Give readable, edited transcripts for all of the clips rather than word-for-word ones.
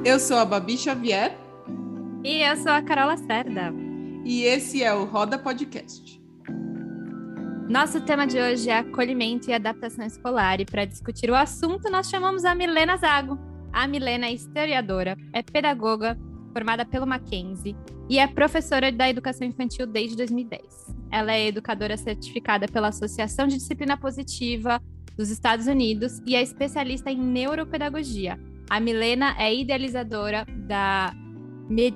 Eu sou a Babi Xavier. E eu sou a Carol Lacerda. E esse é o Roda Podcast. Nosso tema de hoje é acolhimento e adaptação escolar. E para discutir o assunto, nós chamamos a Milena Zago. A Milena é historiadora, é pedagoga, formada pelo Mackenzie e é professora da educação infantil desde 2010. Ela é educadora certificada pela Associação de Disciplina Positiva dos Estados Unidos e é especialista em neuropedagogia. A Milena é idealizadora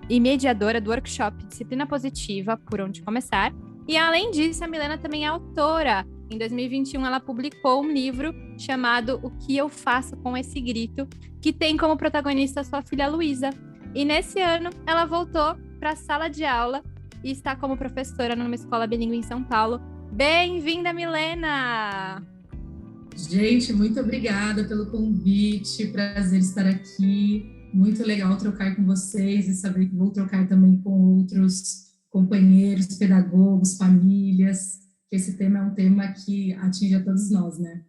e mediadora do workshop Disciplina Positiva, Por Onde Começar. E, além disso, a Milena também é autora. Em 2021, ela publicou um livro chamado O Que Eu Faço Com Esse Grito, que tem como protagonista sua filha Luísa. E, nesse ano, ela voltou para a sala de aula e está como professora numa escola bilíngue em São Paulo. Bem-vinda, Milena! Gente, muito obrigada pelo convite, prazer estar aqui. Muito legal trocar com vocês e saber que vou trocar também com outros companheiros, pedagogos, famílias, que esse tema é um tema que atinge a todos nós, né?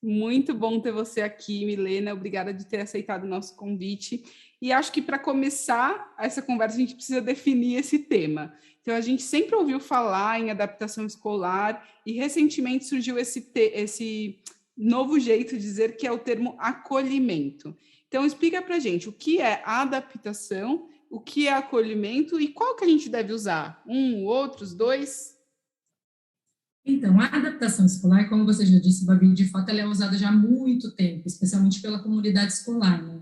Muito bom ter você aqui, Milena. Obrigada de ter aceitado o nosso convite. E acho que para começar essa conversa, a gente precisa definir esse tema. Então, a gente sempre ouviu falar em adaptação escolar e recentemente surgiu esse novo jeito de dizer que é o termo acolhimento. Então, explica para a gente o que é adaptação, o que é acolhimento e qual que a gente deve usar? Um, outro, os dois? Então, a adaptação escolar, como você já disse, Babi, de fato, ela é usada já há muito tempo, especialmente pela comunidade escolar, né?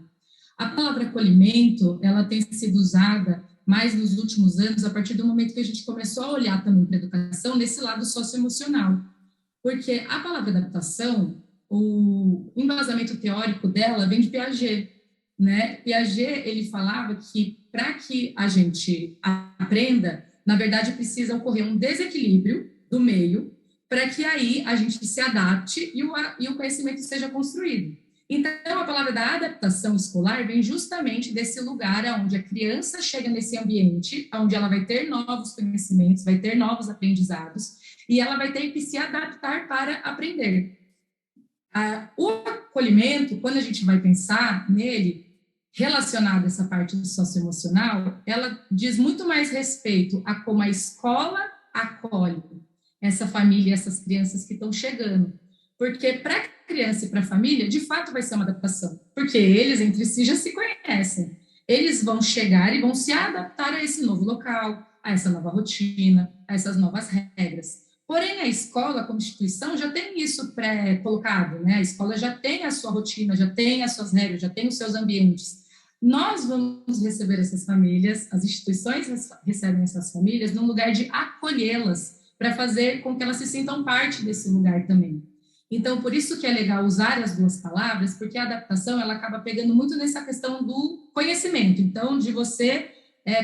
A palavra acolhimento, ela tem sido usada mais nos últimos anos, a partir do momento que a gente começou a olhar também para a educação nesse lado socioemocional. Porque a palavra adaptação, o embasamento teórico dela vem de Piaget, né? Piaget, ele falava que para que a gente aprenda, na verdade, precisa ocorrer um desequilíbrio do meio para que aí a gente se adapte e o conhecimento seja construído. Então, a palavra da adaptação escolar vem justamente desse lugar onde a criança chega nesse ambiente, onde ela vai ter novos conhecimentos, vai ter novos aprendizados, e ela vai ter que se adaptar para aprender. O acolhimento, quando a gente vai pensar nele, relacionado a essa parte socioemocional, ela diz muito mais respeito a como a escola acolhe essa família, essas crianças que estão chegando. Porque para a criança e para a família, de fato vai ser uma adaptação, porque eles entre si já se conhecem. Eles vão chegar e vão se adaptar a esse novo local, a essa nova rotina, a essas novas regras. Porém, a escola, como instituição, já tem isso pré-colocado, né? A escola já tem a sua rotina, já tem as suas regras, já tem os seus ambientes. Nós vamos receber essas famílias, as instituições recebem essas famílias num lugar de acolhê-las, para fazer com que elas se sintam parte desse lugar também. Então, por isso que é legal usar as duas palavras, porque a adaptação, ela acaba pegando muito nessa questão do conhecimento. Então, de você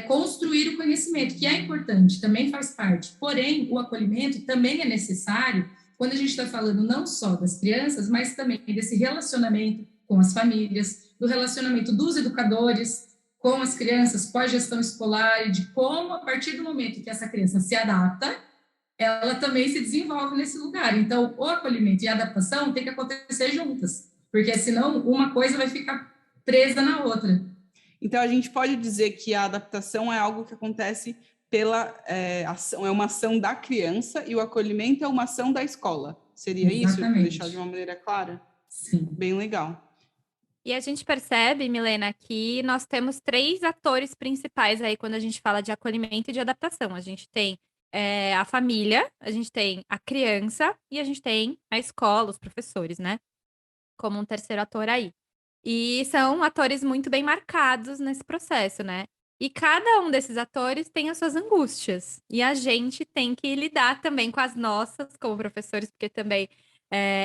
construir o conhecimento, que é importante, também faz parte. Porém, o acolhimento também é necessário quando a gente está falando não só das crianças, mas também desse relacionamento com as famílias, do relacionamento dos educadores com as crianças, com a gestão escolar, e de como, a partir do momento que essa criança se adapta, ela também se desenvolve nesse lugar. Então, o acolhimento e a adaptação tem que acontecer juntas, porque senão uma coisa vai ficar presa na outra. Então, a gente pode dizer que a adaptação é algo que acontece pela ação, é uma ação da criança, e o acolhimento é uma ação da escola. Seria Exatamente. isso? Para deixar de uma maneira clara? Sim. Bem legal. E a gente percebe, Milena, que nós temos 3 atores principais aí quando a gente fala de acolhimento e de adaptação. A gente tem a família, a gente tem a criança e a gente tem a escola, os professores, né? Como um terceiro ator aí. E são atores muito bem marcados nesse processo, né? E cada um desses atores tem as suas angústias. E a gente tem que lidar também com as nossas, como professores, porque também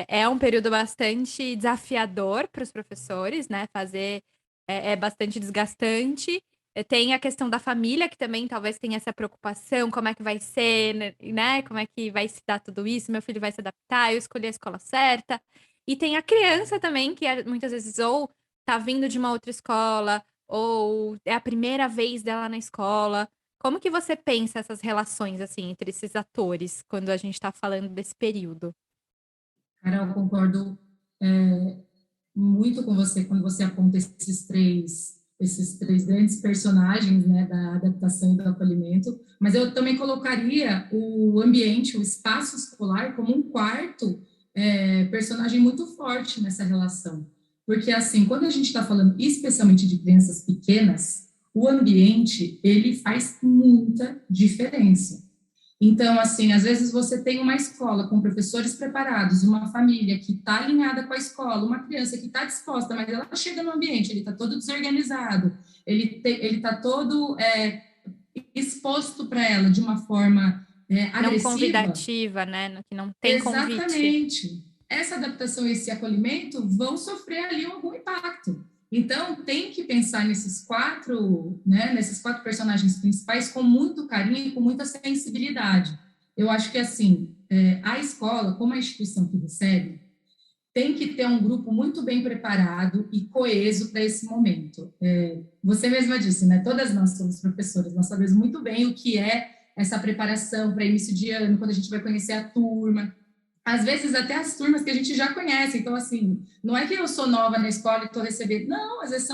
é um período bastante desafiador para os professores, né? Fazer é bastante desgastante. Tem a questão da família, que também talvez tenha essa preocupação, como é que vai ser, né? Como é que vai se dar tudo isso? Meu filho vai se adaptar, eu escolhi a escola certa. E tem a criança também, que muitas vezes ou tá vindo de uma outra escola, ou é a primeira vez dela na escola. Como que você pensa essas relações, assim, entre esses atores, quando a gente tá falando desse período? Carol, concordo muito com você quando você aponta esses três grandes personagens, né, da adaptação e do acolhimento, mas eu também colocaria o ambiente, o espaço escolar como um quarto personagem muito forte nessa relação. Porque, assim, quando a gente está falando especialmente de crianças pequenas, o ambiente, ele faz muita diferença. Então, assim, às vezes você tem uma escola com professores preparados, uma família que está alinhada com a escola, uma criança que está disposta, mas ela chega no ambiente, ele está todo desorganizado, ele está todo exposto para ela de uma forma agressiva. Não convidativa, né? Que não tem convite. Exatamente. Essa adaptação e esse acolhimento vão sofrer ali algum impacto. Então, tem que pensar nesses quatro personagens principais com muito carinho e com muita sensibilidade. Eu acho que, assim, a escola, como a instituição que recebe, tem que ter um grupo muito bem preparado e coeso para esse momento. Você mesma disse, né? Todas nós somos professoras, nós sabemos muito bem o que é essa preparação para início de ano, quando a gente vai conhecer a turma, às vezes até as turmas que a gente já conhece. Então, assim, não é que eu sou nova na escola e estou recebendo, não, às vezes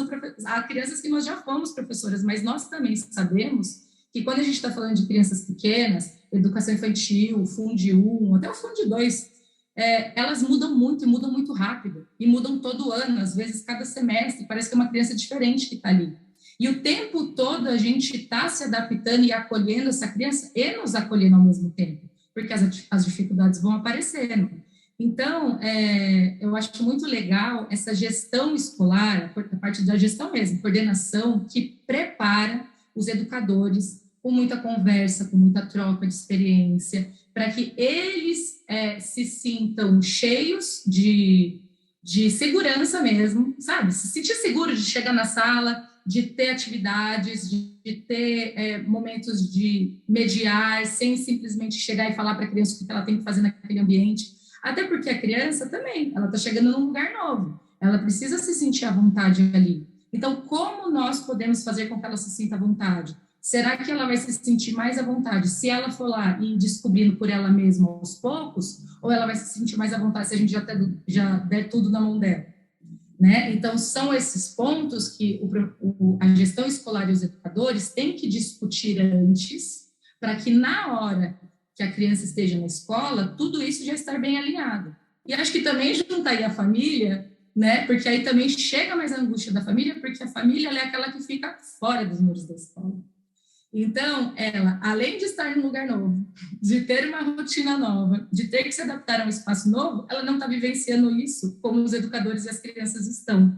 há crianças que nós já fomos professoras, mas nós também sabemos que quando a gente está falando de crianças pequenas, educação infantil, Fundi 1, até o Fundi 2, elas mudam muito e mudam muito rápido, e mudam todo ano, às vezes cada semestre, parece que é uma criança diferente que está ali. E o tempo todo a gente está se adaptando e acolhendo essa criança e nos acolhendo ao mesmo tempo, porque as dificuldades vão aparecendo. Então, eu acho muito legal essa gestão escolar, a parte da gestão mesmo, coordenação, que prepara os educadores com muita conversa, com muita troca de experiência, para que eles se sintam cheios de segurança mesmo, sabe? Se sentir seguro de chegar na sala, de ter atividades, de ter momentos de mediar, sem simplesmente chegar e falar para a criança o que ela tem que fazer naquele ambiente. Até porque a criança também, ela está chegando num lugar novo, ela precisa se sentir à vontade ali. Então, como nós podemos fazer com que ela se sinta à vontade? Será que ela vai se sentir mais à vontade se ela for lá e ir descobrindo por ela mesma aos poucos, ou ela vai se sentir mais à vontade se a gente já der tudo na mão dela? Né? Então, são esses pontos que a gestão escolar e os educadores têm que discutir antes, para que na hora que a criança esteja na escola, tudo isso já estar bem alinhado. E acho que também juntar aí a família, né? Porque aí também chega mais a angústia da família, porque a família é aquela que fica fora dos muros da escola. Então, ela, além de estar em um lugar novo, de ter uma rotina nova, de ter que se adaptar a um espaço novo, ela não está vivenciando isso como os educadores e as crianças estão.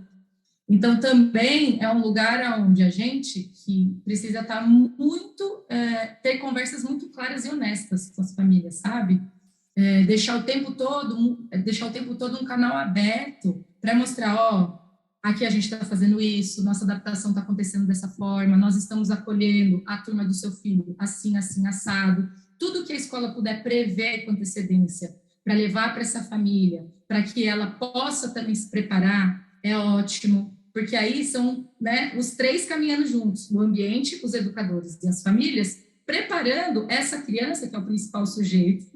Então, também é um lugar onde a gente que precisa estar muito, ter conversas muito claras e honestas com as famílias, sabe? Deixar o tempo todo um canal aberto para mostrar, aqui a gente está fazendo isso, nossa adaptação está acontecendo dessa forma, nós estamos acolhendo a turma do seu filho assim, assim, assado. Tudo que a escola puder prever com antecedência para levar para essa família, para que ela possa também se preparar, é ótimo, porque aí são, né, os três caminhando juntos, o ambiente, os educadores e as famílias, preparando essa criança, que é o principal sujeito,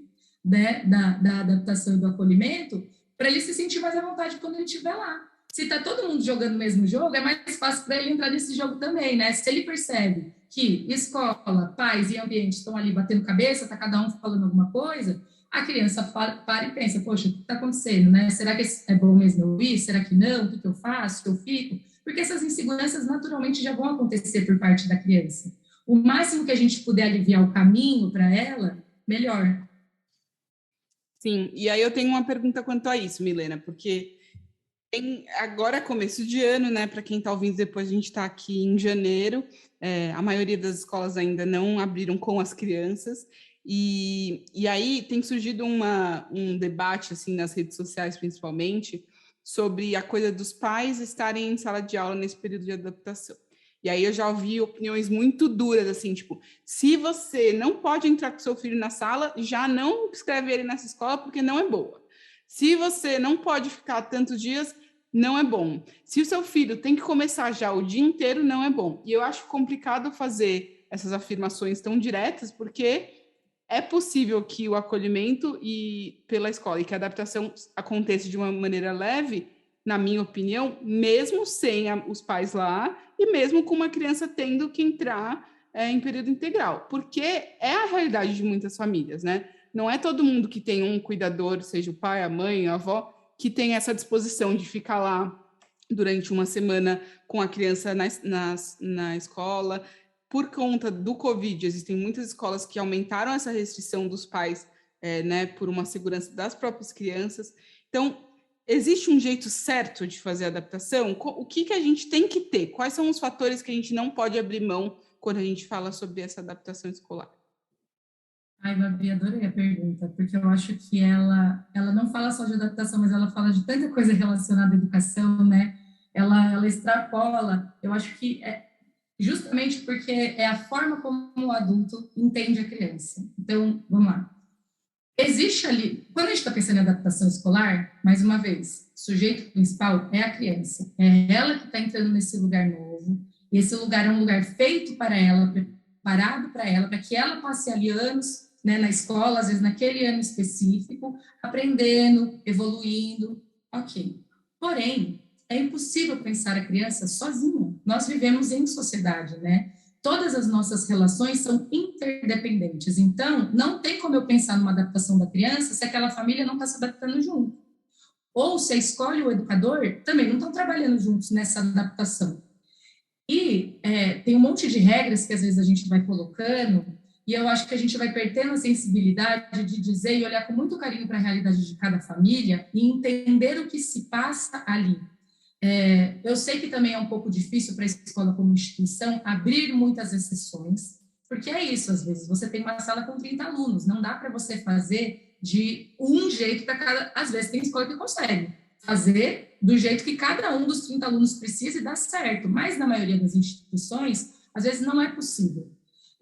né, da adaptação e do acolhimento, para ele se sentir mais à vontade quando ele estiver lá. Se está todo mundo jogando o mesmo jogo, é mais fácil para ele entrar nesse jogo também, né? Se ele percebe que escola, pais e ambiente estão ali batendo cabeça, está cada um falando alguma coisa, a criança para e pensa, poxa, o que está acontecendo, né? Será que é bom mesmo eu ir? Será que não? O que eu faço? Eu fico? Porque essas inseguranças naturalmente já vão acontecer por parte da criança. O máximo que a gente puder aliviar o caminho para ela, melhor. Sim, e aí eu tenho uma pergunta quanto a isso, Milena, porque agora é começo de ano, né? Para quem está ouvindo depois, a gente está aqui em janeiro. A maioria das escolas ainda não abriram com as crianças. E aí tem surgido um debate assim nas redes sociais, principalmente, sobre a coisa dos pais estarem em sala de aula nesse período de adaptação. E aí eu já ouvi opiniões muito duras, assim, tipo, se você não pode entrar com seu filho na sala, já não escreve ele nessa escola porque não é boa. Se você não pode ficar tantos dias, não é bom. Se o seu filho tem que começar já o dia inteiro, não é bom. E eu acho complicado fazer essas afirmações tão diretas, porque é possível que o acolhimento pela escola e que a adaptação aconteça de uma maneira leve, na minha opinião, mesmo sem os pais lá e mesmo com uma criança tendo que entrar em período integral, porque é a realidade de muitas famílias, né? Não é todo mundo que tem um cuidador, seja o pai, a mãe, a avó, que tem essa disposição de ficar lá durante uma semana com a criança na escola. Por conta do Covid, existem muitas escolas que aumentaram essa restrição dos pais, né, por uma segurança das próprias crianças. Então, existe um jeito certo de fazer a adaptação? O que a gente tem que ter? Quais são os fatores que a gente não pode abrir mão quando a gente fala sobre essa adaptação escolar? Ai, Babi, adorei a pergunta, porque eu acho que ela não fala só de adaptação, mas ela fala de tanta coisa relacionada à educação, né? Ela extrapola, eu acho que justamente porque é a forma como o adulto entende a criança. Então, vamos lá. Existe ali, quando a gente está pensando em adaptação escolar, mais uma vez, o sujeito principal é a criança, é ela que está entrando nesse lugar novo, e esse lugar é um lugar feito para ela, preparado para ela, para que ela passe ali anos, né, na escola, às vezes naquele ano específico, aprendendo, evoluindo, ok. Porém, é impossível pensar a criança sozinha. Nós vivemos em sociedade, né? Todas as nossas relações são interdependentes. Então, não tem como eu pensar numa adaptação da criança se aquela família não está se adaptando junto. Ou se a escola e o educador também não estão trabalhando juntos nessa adaptação. E tem um monte de regras que às vezes a gente vai colocando, e eu acho que a gente vai perdendo a sensibilidade de dizer e olhar com muito carinho para a realidade de cada família e entender o que se passa ali. Eu sei que também é um pouco difícil para a escola como instituição abrir muitas exceções, porque é isso, às vezes, você tem uma sala com 30 alunos, não dá para você fazer de um jeito para cada... Às vezes tem escola que consegue fazer do jeito que cada um dos 30 alunos precisa e dá certo, mas na maioria das instituições, às vezes não é possível.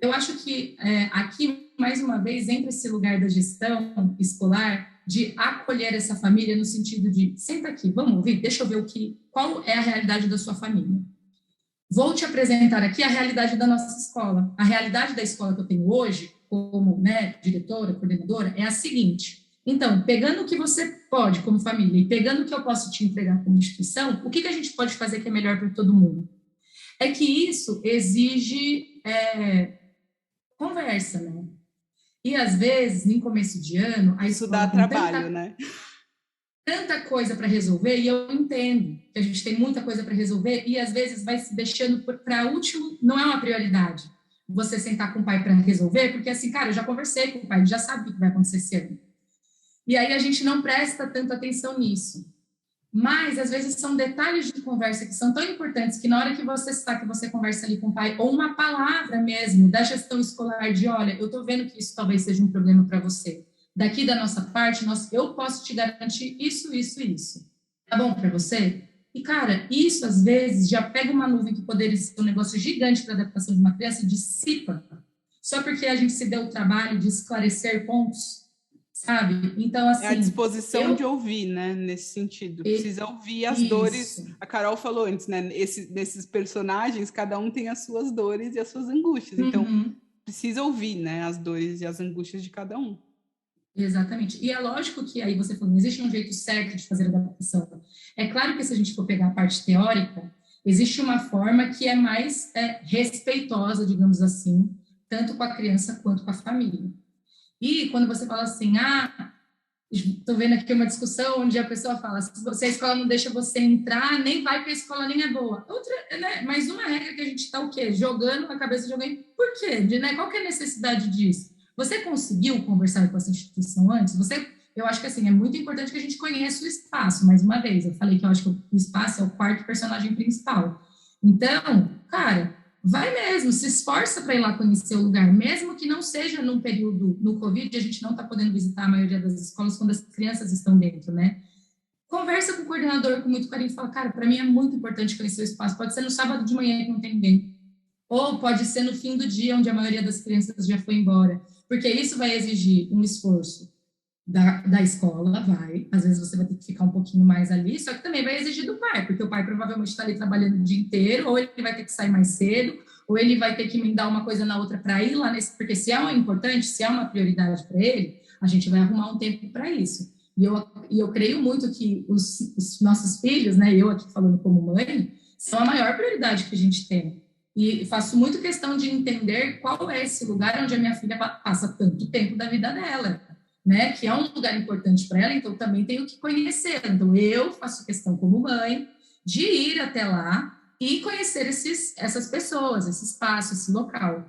Eu acho que aqui, mais uma vez, entra esse lugar da gestão escolar, de acolher essa família no sentido de, senta aqui, vamos ouvir, deixa eu ver qual é a realidade da sua família. Vou te apresentar aqui a realidade da nossa escola. A realidade da escola que eu tenho hoje, como, né, diretora, coordenadora, é a seguinte. Então, pegando o que você pode como família e pegando o que eu posso te entregar como instituição, o que a gente pode fazer que é melhor para todo mundo? É que isso exige conversa, né? E, às vezes, no começo de ano... Isso dá trabalho, né? Tanta coisa para resolver, e eu entendo que a gente tem muita coisa para resolver, e, às vezes, vai se deixando para último, não é uma prioridade você sentar com o pai para resolver, porque, assim, cara, eu já conversei com o pai, ele já sabe o que vai acontecer esse ano. E aí a gente não presta tanta atenção nisso. Mas, às vezes, são detalhes de conversa que são tão importantes que na hora que você está, que você conversa ali com o pai, ou uma palavra mesmo da gestão escolar de, olha, eu estou vendo que isso talvez seja um problema para você. Daqui da nossa parte, eu posso te garantir isso, isso e isso. Tá bom para você? E, cara, isso, às vezes, já pega uma nuvem que poderia ser um negócio gigante para a adaptação de uma criança e dissipa. Só porque a gente se deu o trabalho de esclarecer pontos, sabe? Então, assim... É a disposição de ouvir, né? Nesse sentido. Precisa ouvir as dores. A Carol falou antes, né? Nesses personagens, cada um tem as suas dores e as suas angústias. Então, precisa ouvir, né? As dores e as angústias de cada um. Exatamente. E é lógico que aí você falou, não existe um jeito certo de fazer adaptação. É claro que se a gente for pegar a parte teórica, existe uma forma que é mais respeitosa, digamos assim, tanto com a criança quanto com a família. E quando você fala assim, estou vendo aqui uma discussão onde a pessoa fala, se a escola não deixa você entrar, nem vai porque a escola nem é boa. Outra, né? Mais uma regra que a gente está o quê? Jogando a cabeça de alguém. Por quê? Né? Qual que é a necessidade disso? Você conseguiu conversar com essa instituição antes? Eu acho que assim, é muito importante que a gente conheça o espaço. Mais uma vez, eu falei que eu acho que o espaço é o quarto personagem principal. Então, cara, vai mesmo, se esforça para ir lá conhecer o lugar, mesmo que não seja num período no Covid, a gente não está podendo visitar a maioria das escolas quando as crianças estão dentro, né? Conversa com o coordenador com muito carinho e fala, cara, para mim é muito importante conhecer o espaço. Pode ser no sábado de manhã que não tem ninguém. Ou pode ser no fim do dia, onde a maioria das crianças já foi embora. Porque isso vai exigir um esforço da escola, às vezes você vai ter que ficar um pouquinho mais ali, só que também vai exigir do pai, porque o pai provavelmente está ali trabalhando o dia inteiro, ou ele vai ter que sair mais cedo, ou ele vai ter que emendar uma coisa na outra para ir lá nesse, porque se é importante, se é uma prioridade para ele, a gente vai arrumar um tempo para isso. E eu creio muito que os nossos filhos, né, eu aqui falando como mãe, são a maior prioridade que a gente tem. E faço muito questão de entender qual é esse lugar onde a minha filha passa tanto tempo da vida dela, né, que é um lugar importante para ela, então também tenho que conhecer. Então, eu faço questão como mãe de ir até lá e conhecer essas pessoas, esse espaço, esse local.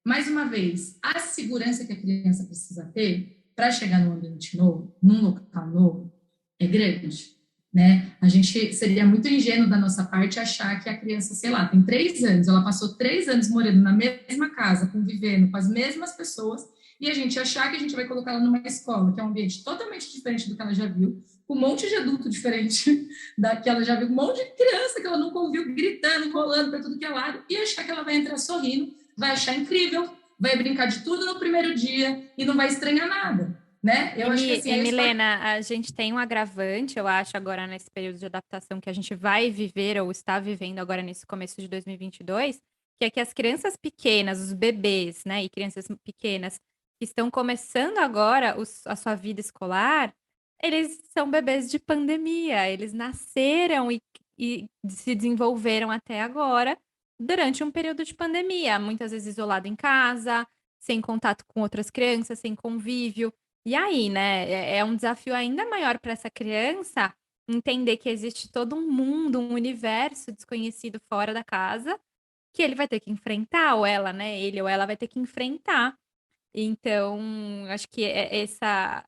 Mais uma vez, a segurança que a criança precisa ter para chegar num ambiente novo, num local novo, é grande, né? A gente seria muito ingênuo da nossa parte achar que a criança, sei lá, tem 3 anos, ela passou 3 anos morando na mesma casa, convivendo com as mesmas pessoas, e a gente achar que a gente vai colocar ela numa escola, que é um ambiente totalmente diferente do que ela já viu, com um monte de adulto diferente da que ela já viu, um monte de criança que ela nunca ouviu gritando, rolando para tudo que é lado, e achar que ela vai entrar sorrindo, vai achar incrível, vai brincar de tudo no primeiro dia e não vai estranhar nada, né? Eu acho que assim... Milena, a gente tem um agravante, eu acho, agora nesse período de adaptação que a gente vai viver ou está vivendo agora nesse começo de 2022, que é que as crianças pequenas, os bebês, né, e crianças pequenas que estão começando agora a sua vida escolar, eles são bebês de pandemia, eles nasceram e se desenvolveram até agora durante um período de pandemia, muitas vezes isolado em casa, sem contato com outras crianças, sem convívio. E aí, né, é um desafio ainda maior para essa criança entender que existe todo um mundo, um universo desconhecido fora da casa, que ele vai ter que enfrentar, ou ela, né, ele ou ela vai ter que enfrentar. Então, acho que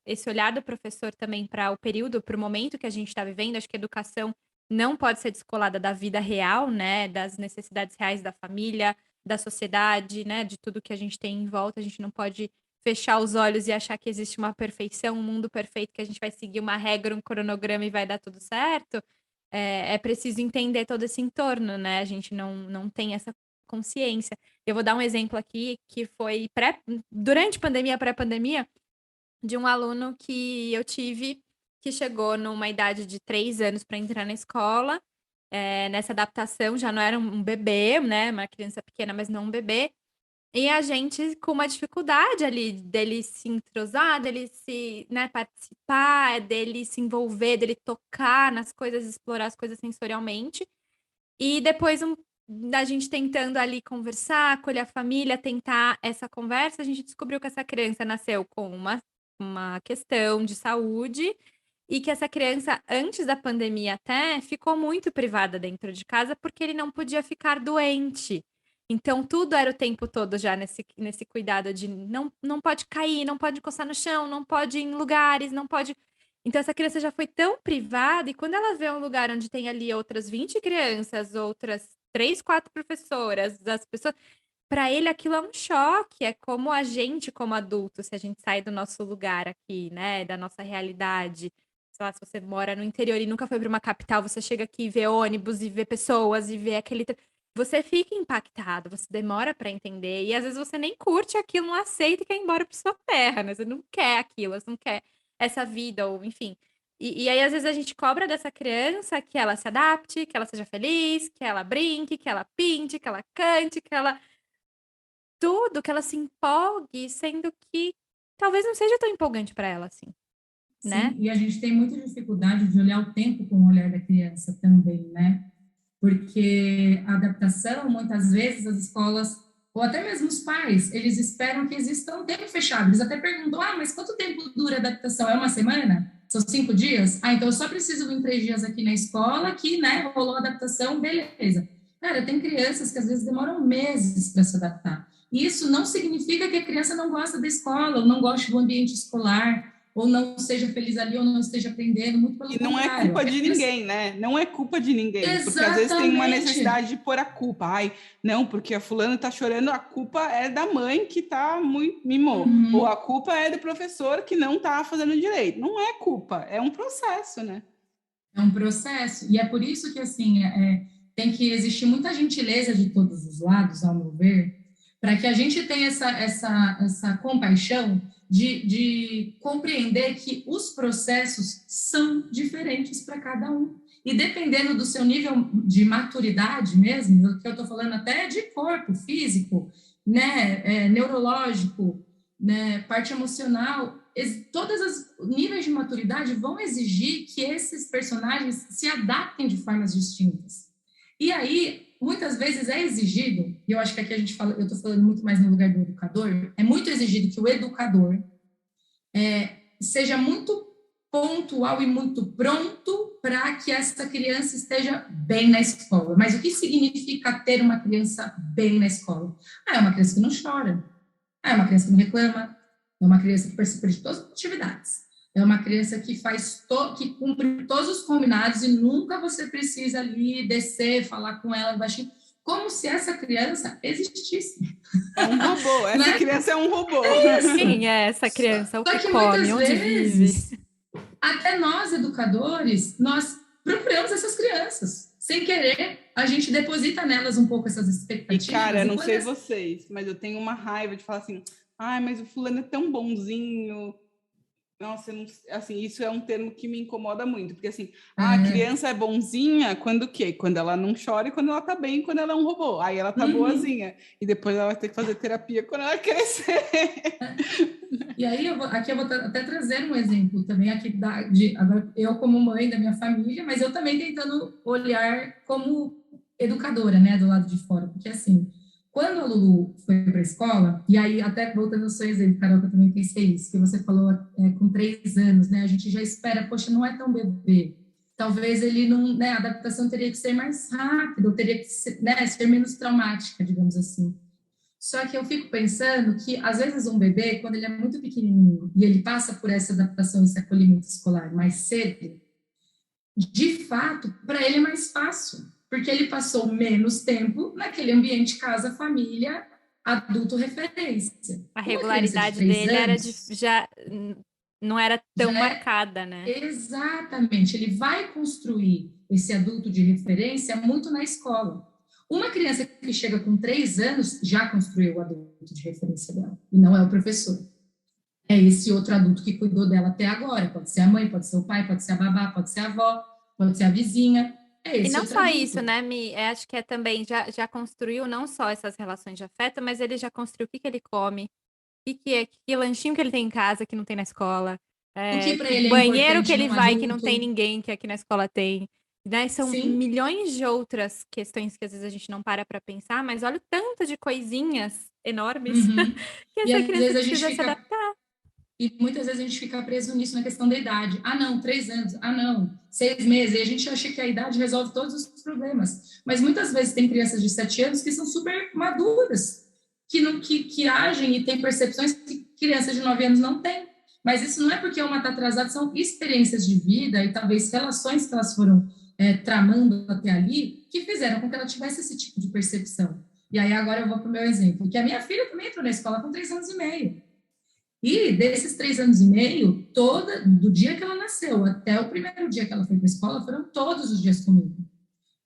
esse olhar do professor também para o período, para o momento que a gente está vivendo, acho que a educação não pode ser descolada da vida real, né, das necessidades reais da família, da sociedade, né, de tudo que a gente tem em volta. A gente não pode fechar os olhos e achar que existe uma perfeição, um mundo perfeito, que a gente vai seguir uma regra, um cronograma e vai dar tudo certo. É preciso entender todo esse entorno, né? A gente não tem essa consciência. Eu vou dar um exemplo aqui que foi durante pandemia, pré-pandemia, de um aluno que eu tive que chegou numa idade de 3 anos para entrar na escola. Nessa adaptação já não era um bebê, né? Uma criança pequena, mas não um bebê. E a gente com uma dificuldade ali dele se entrosar, dele se, né, participar, dele se envolver, dele tocar nas coisas, explorar as coisas sensorialmente. E depois da gente tentando ali conversar, acolher a família, tentar essa conversa, a gente descobriu que essa criança nasceu com uma questão de saúde e que essa criança, antes da pandemia até, ficou muito privada dentro de casa porque ele não podia ficar doente. Então, tudo era o tempo todo já nesse cuidado de não pode cair, não pode encostar no chão, não pode ir em lugares, não pode. Então, essa criança já foi tão privada, e quando ela vê um lugar onde tem ali outras 20 crianças, outras 3, 4 professoras, as pessoas. Para ele, aquilo é um choque. É como a gente, como adulto, se a gente sai do nosso lugar aqui, né, da nossa realidade. Sei lá, se você mora no interior e nunca foi para uma capital, você chega aqui e vê ônibus e vê pessoas e vê aquele. Você fica impactado, você demora para entender. E às vezes você nem curte aquilo, não aceita e quer ir embora para sua terra, né? Você não quer aquilo, você não quer essa vida, ou enfim. E aí, às vezes, a gente cobra dessa criança que ela se adapte, que ela seja feliz, que ela brinque, que ela pinte, que ela cante, que ela. Tudo, que ela se empolgue, sendo que talvez não seja tão empolgante para ela assim, né? Sim, e a gente tem muita dificuldade de olhar o tempo com o olhar da criança também, né? Porque a adaptação, muitas vezes, as escolas, ou até mesmo os pais, eles esperam que exista um tempo fechado. Eles até perguntam, mas quanto tempo dura a adaptação? É uma semana? São 5 dias? Então eu só preciso vir 3 dias aqui na escola, que, né, rolou a adaptação, beleza. Cara, tem crianças que às vezes demoram meses para se adaptar. E isso não significa que a criança não gosta da escola, ou não goste do ambiente escolar, ou não seja feliz ali, ou não esteja aprendendo, muito pelo contrário. E não é culpa de ninguém, né? Não é culpa de ninguém. Exatamente. Porque às vezes tem uma necessidade de pôr a culpa. Ai, não, porque a fulana tá chorando, a culpa é da mãe que tá muito mimou. Ou a culpa é do professor que não tá fazendo direito. Não é culpa, é um processo, né? É um processo. E é por isso que, assim, tem que existir muita gentileza de todos os lados, ao meu ver, para que a gente tenha essa compaixão de compreender que os processos são diferentes para cada um. E dependendo do seu nível de maturidade mesmo, que eu estou falando até de corpo, físico, né, neurológico, né, parte emocional, todos os níveis de maturidade vão exigir que esses personagens se adaptem de formas distintas. E aí, muitas vezes é exigido, e eu acho que aqui a gente fala, eu estou falando muito mais no lugar do educador, é muito exigido que o educador seja muito pontual e muito pronto para que essa criança esteja bem na escola. Mas o que significa ter uma criança bem na escola? É uma criança que não chora, é uma criança que não reclama, é uma criança que participa de todas as atividades, é uma criança que que cumpre todos os combinados e nunca você precisa ali descer, falar com ela baixinho, como se essa criança existisse. É um robô, essa criança é um robô. Sim, essa criança, o que come, onde vive. Até nós, educadores, nós procuramos essas crianças. Sem querer, a gente deposita nelas um pouco essas expectativas. E, cara, eu não sei vocês, mas eu tenho uma raiva de falar assim, mas o fulano é tão bonzinho. Nossa, assim, isso é um termo que me incomoda muito, porque assim, a criança é bonzinha quando o quê? Quando ela não chora e quando ela tá bem, quando ela é um robô. Aí ela tá boazinha. E depois ela vai ter que fazer terapia quando ela crescer. E aí, aqui eu vou até trazer um exemplo também, aqui agora eu como mãe da minha família, mas eu também tentando olhar como educadora, né, do lado de fora, porque assim, quando a Lulu foi para a escola, e aí até voltando ao seu exemplo, Carol, que eu também pensei isso, que você falou com 3 anos, né, a gente já espera, poxa, não é tão bebê, talvez ele não, né, a adaptação teria que ser mais rápida, ou teria que ser, né, ser menos traumática, digamos assim. Só que eu fico pensando que, às vezes, um bebê, quando ele é muito pequenininho, e ele passa por essa adaptação, esse acolhimento escolar mais cedo, de fato, para ele é mais fácil, porque ele passou menos tempo naquele ambiente casa, família, adulto referência. A regularidade dele já não era tão marcada, né? Exatamente. Ele vai construir esse adulto de referência muito na escola. Uma criança que chega com 3 anos já construiu o adulto de referência dela, e não é o professor. É esse outro adulto que cuidou dela até agora. Pode ser a mãe, pode ser o pai, pode ser a babá, pode ser a avó, pode ser a vizinha. E não só isso, né, Mi? Acho que também já construiu não só essas relações de afeto, mas ele já construiu o que ele come, que lanchinho que ele tem em casa que não tem na escola, o que para ele é banheiro que ele vai adulto, que não tem ninguém que aqui na escola tem. Né? São milhões de outras questões que às vezes a gente não para pensar, mas olha o tanto de coisinhas enormes que essa criança precisa se adaptar. E muitas vezes a gente fica preso nisso na questão da idade. Ah, não, 3 anos. Ah, não, 6 meses. E a gente acha que a idade resolve todos os problemas. Mas muitas vezes tem crianças de 7 anos que são super maduras, que agem e têm percepções que crianças de 9 anos não têm. Mas isso não é porque uma está atrasada, são experiências de vida e talvez relações que elas foram tramando até ali, que fizeram com que ela tivesse esse tipo de percepção. E aí agora eu vou para o meu exemplo, que a minha filha também entrou na escola com 3 anos e meio. E desses 3 anos e meio, do dia que ela nasceu até o primeiro dia que ela foi para a escola, foram todos os dias comigo.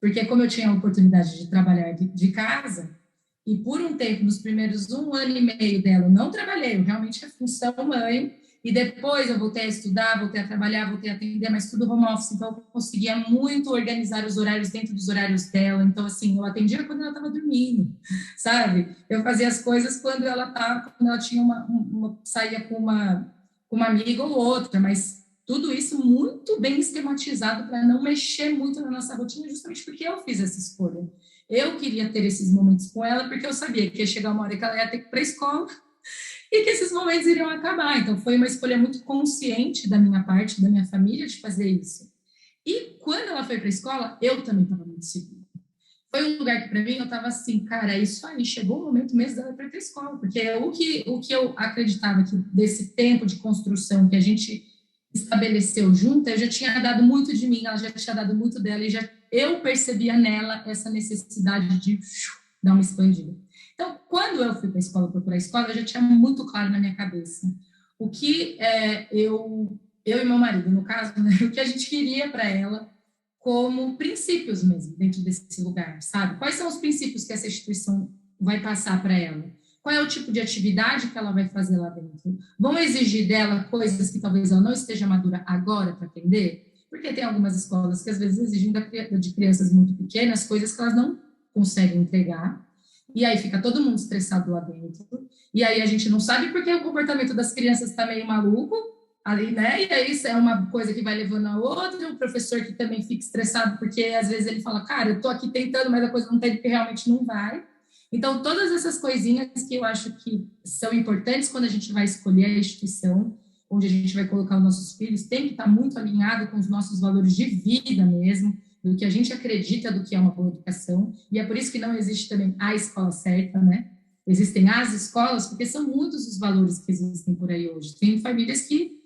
Porque como eu tinha a oportunidade de trabalhar de casa, e por um tempo, nos primeiros 1 ano e meio dela, eu não trabalhei, eu realmente a função mãe, e depois eu voltei a estudar, voltei a trabalhar, voltei a atender, mas tudo home office, então eu conseguia muito organizar os horários dentro dos horários dela, então assim, eu atendia quando ela estava dormindo, sabe? Eu fazia as coisas quando ela tinha saía com uma amiga ou outra, mas tudo isso muito bem esquematizado para não mexer muito na nossa rotina, justamente porque eu fiz essa escolha. Eu queria ter esses momentos com ela, porque eu sabia que ia chegar uma hora que ela ia ter que ir para a escola, e que esses momentos iriam acabar. Então, foi uma escolha muito consciente da minha parte, da minha família, de fazer isso. E quando ela foi para a escola, eu também estava muito segura. Foi um lugar que, para mim, eu estava assim, cara, é isso aí, chegou o momento mesmo dela ir para a escola. Porque o que eu acreditava que desse tempo de construção que a gente estabeleceu junto, eu já tinha dado muito de mim, ela já tinha dado muito dela, e eu percebia nela essa necessidade de dar uma expandida. Então, quando eu fui para a escola, procurar a escola, eu já tinha muito claro na minha cabeça o que eu e meu marido, no caso, né, o que a gente queria para ela como princípios mesmo, dentro desse lugar, sabe? Quais são os princípios que essa instituição vai passar para ela? Qual é o tipo de atividade que ela vai fazer lá dentro? Vão exigir dela coisas que talvez ela não esteja madura agora para aprender? Porque tem algumas escolas que às vezes exigem de crianças muito pequenas coisas que elas não conseguem entregar. e aí fica todo mundo estressado lá dentro, e aí a gente não sabe porque o comportamento das crianças está meio maluco, ali, né? E aí isso é uma coisa que vai levando a outra, o professor que também fica estressado, porque às vezes ele fala, cara, eu tô aqui tentando, mas a coisa não tem, porque realmente não vai. Então, todas essas coisinhas que eu acho que são importantes quando a gente vai escolher a instituição onde a gente vai colocar os nossos filhos, tem que estar muito alinhado com os nossos valores de vida mesmo, do que a gente acredita do que é uma boa educação, e é por isso que não existe também a escola certa, né? Existem as escolas, porque são muitos os valores que existem por aí hoje. Tem famílias que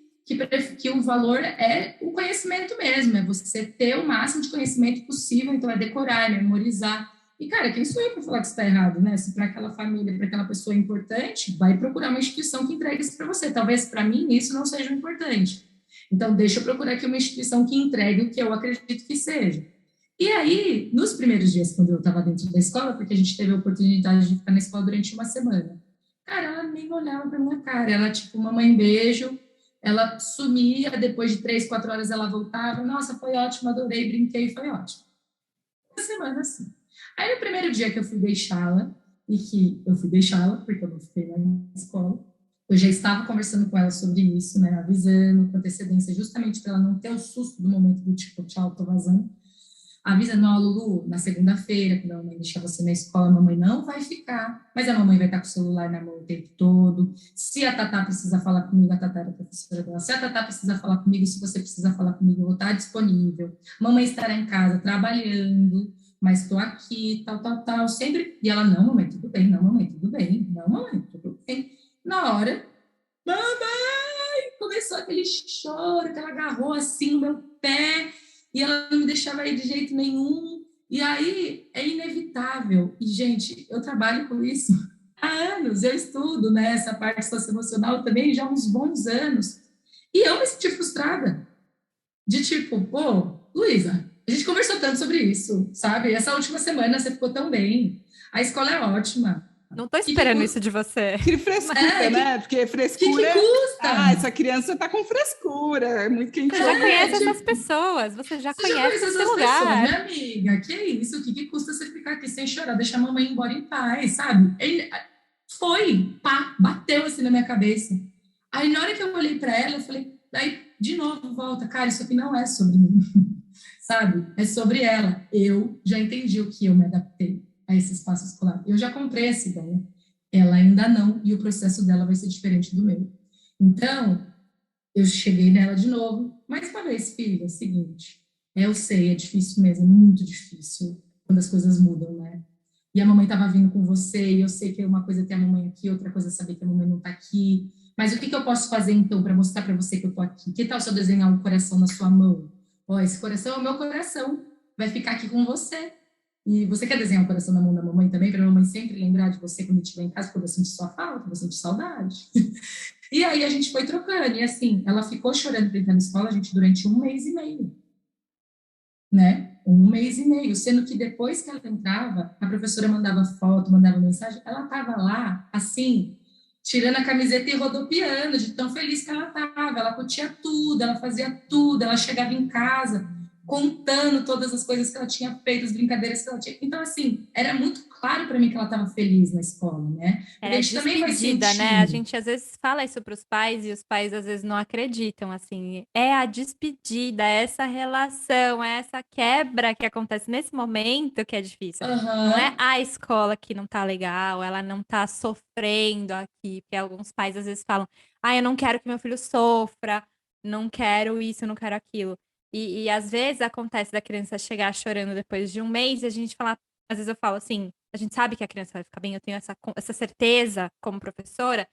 o valor é o conhecimento mesmo, é você ter o máximo de conhecimento possível, então é decorar, é memorizar. E, cara, quem sou eu para falar que isso está errado, né? Se para aquela família, para aquela pessoa é importante, vai procurar uma instituição que entregue isso para você. Talvez para mim isso não seja importante. Então, deixa eu procurar aqui uma instituição que entregue o que eu acredito que seja. E aí, nos primeiros dias, quando eu estava dentro da escola, porque a gente teve a oportunidade de ficar na escola durante uma semana, cara, ela nem olhava para minha cara. Ela, tipo, mamãe, beijo. Ela sumia, depois de 3, 4 horas ela voltava. Nossa, foi ótimo, adorei, brinquei, foi ótimo. Uma semana assim. Aí, no primeiro dia que eu fui deixá-la, e que eu fui deixá-la, porque eu não fiquei na escola, eu já estava conversando com ela sobre isso, né, avisando com antecedência, justamente para ela não ter o susto do momento do tipo, tchau, tô vazando. Avisa, não, Lulu, na segunda-feira, quando a mamãe deixar você na escola, a mamãe não vai ficar, mas a mamãe vai estar com o celular na mão o tempo todo. Se a Tatá precisa falar comigo, a Tatá era a professora dela, se a Tatá precisa falar comigo, se você precisa falar comigo, eu vou estar disponível. Mamãe estará em casa trabalhando, mas estou aqui, tal, tal, tal, sempre. E ela, não, mamãe, tudo bem, não, mamãe, tudo bem, não, mamãe, tudo bem. Na hora, mamãe, começou aquele choro que ela agarrou assim no meu pé, e ela não me deixava ir de jeito nenhum. E aí é inevitável. E, gente, eu trabalho com isso há anos, eu estudo, né, essa parte socioemocional também já há uns bons anos. E eu me senti frustrada, de tipo, pô, Luísa, a gente conversou tanto sobre isso, sabe? Essa última semana você ficou tão bem, a escola é ótima. Não tô Que esperando isso de você. Que frescura, né? Porque que frescura. Ah, custa? essa criança tá com frescura. É muito que a gente Você já ouve. conhece essas pessoas, você já Você já conhece conhece esse essas pessoas, lugar. minha amiga? Que isso? O que custa você ficar aqui sem chorar, deixar a mamãe embora em paz, sabe? Foi, pá, bateu assim na minha cabeça. Aí na hora que eu olhei para ela, eu falei, aí de novo volta, cara, isso aqui não é sobre mim, sabe? É sobre ela. Eu já entendi o que eu me adaptei a esse espaço escolar. Eu já comprei essa ideia. Ela ainda não, e o processo dela vai ser diferente do meu. Então, eu cheguei nela de novo, mais uma vez, filha, é o seguinte, eu sei, é difícil mesmo, é muito difícil quando as coisas mudam, né? E a mamãe estava vindo com você, e eu sei que uma coisa é ter a mamãe aqui, outra coisa é saber que a mamãe não está aqui, mas o que eu posso fazer então para mostrar para você que eu estou aqui? Que tal se eu desenhar um coração na sua mão? Ó, esse coração é o meu coração, vai ficar aqui com você. E você quer desenhar um coração na mão da mamãe também, para a mamãe sempre lembrar de você quando estiver em casa, porque eu vou sentir sua falta, eu vou sentir saudade. E aí a gente foi trocando, e assim, ela ficou chorando para entrar na escola, a gente, durante 1 mês e meio, né? 1 mês e meio, sendo que depois que ela entrava, a professora mandava foto, mandava mensagem, ela estava lá, assim, tirando a camiseta e rodopiando, de tão feliz que ela estava, ela curtia tudo, ela fazia tudo, ela chegava em casa contando todas as coisas que ela tinha feito, as brincadeiras que ela tinha. Então, assim, era muito claro para mim que ela estava feliz na escola, né? Porque a É gente também vai despedida, né? A sentindo. gente às vezes fala isso para os pais e os pais às vezes não acreditam, assim. É a despedida, é essa relação, é essa quebra que acontece nesse momento que é difícil. Não é Aham. a escola que não tá legal, ela não tá sofrendo aqui, porque alguns pais às vezes falam: "Ah, eu não quero que meu filho sofra, não quero isso, não quero aquilo". E às vezes acontece da criança chegar chorando depois de 1 mês e a gente falar, às vezes eu falo assim, a gente sabe que a criança vai ficar bem, eu tenho essa certeza como professora,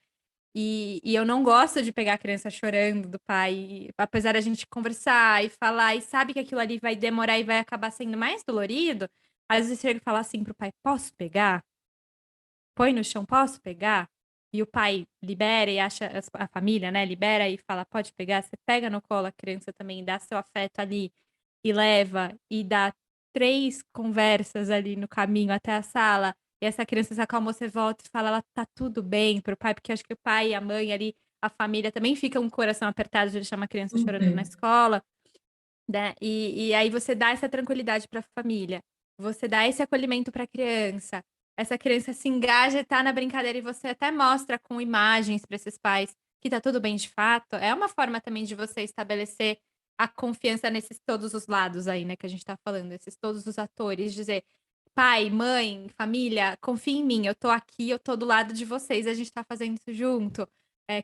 e eu não gosto de pegar a criança chorando do pai, apesar da gente conversar e falar, e sabe que aquilo ali vai demorar e vai acabar sendo mais dolorido, às vezes chega e fala assim pro pai, posso pegar? Põe no chão, posso pegar? E o pai libera e acha, a família, né, libera e fala, pode pegar, você pega no colo a criança também, dá seu afeto ali, e leva, e dá 3 conversas ali no caminho até a sala, e essa criança se acalmou, você volta e fala: "Ela tá tudo bem", para o pai, porque acho que o pai e a mãe ali, a família também fica um coração apertado de deixar uma criança chorando Super. na escola, né, e aí você dá essa tranquilidade para a família, você dá esse acolhimento para a criança, essa criança se engaja e tá na brincadeira e você até mostra com imagens para esses pais que tá tudo bem de fato, é uma forma também de você estabelecer a confiança nesses todos os lados aí, né, que a gente tá falando, esses todos os atores, dizer: "Pai, mãe, família, confia em mim, eu tô aqui, eu tô do lado de vocês, a gente tá fazendo isso junto.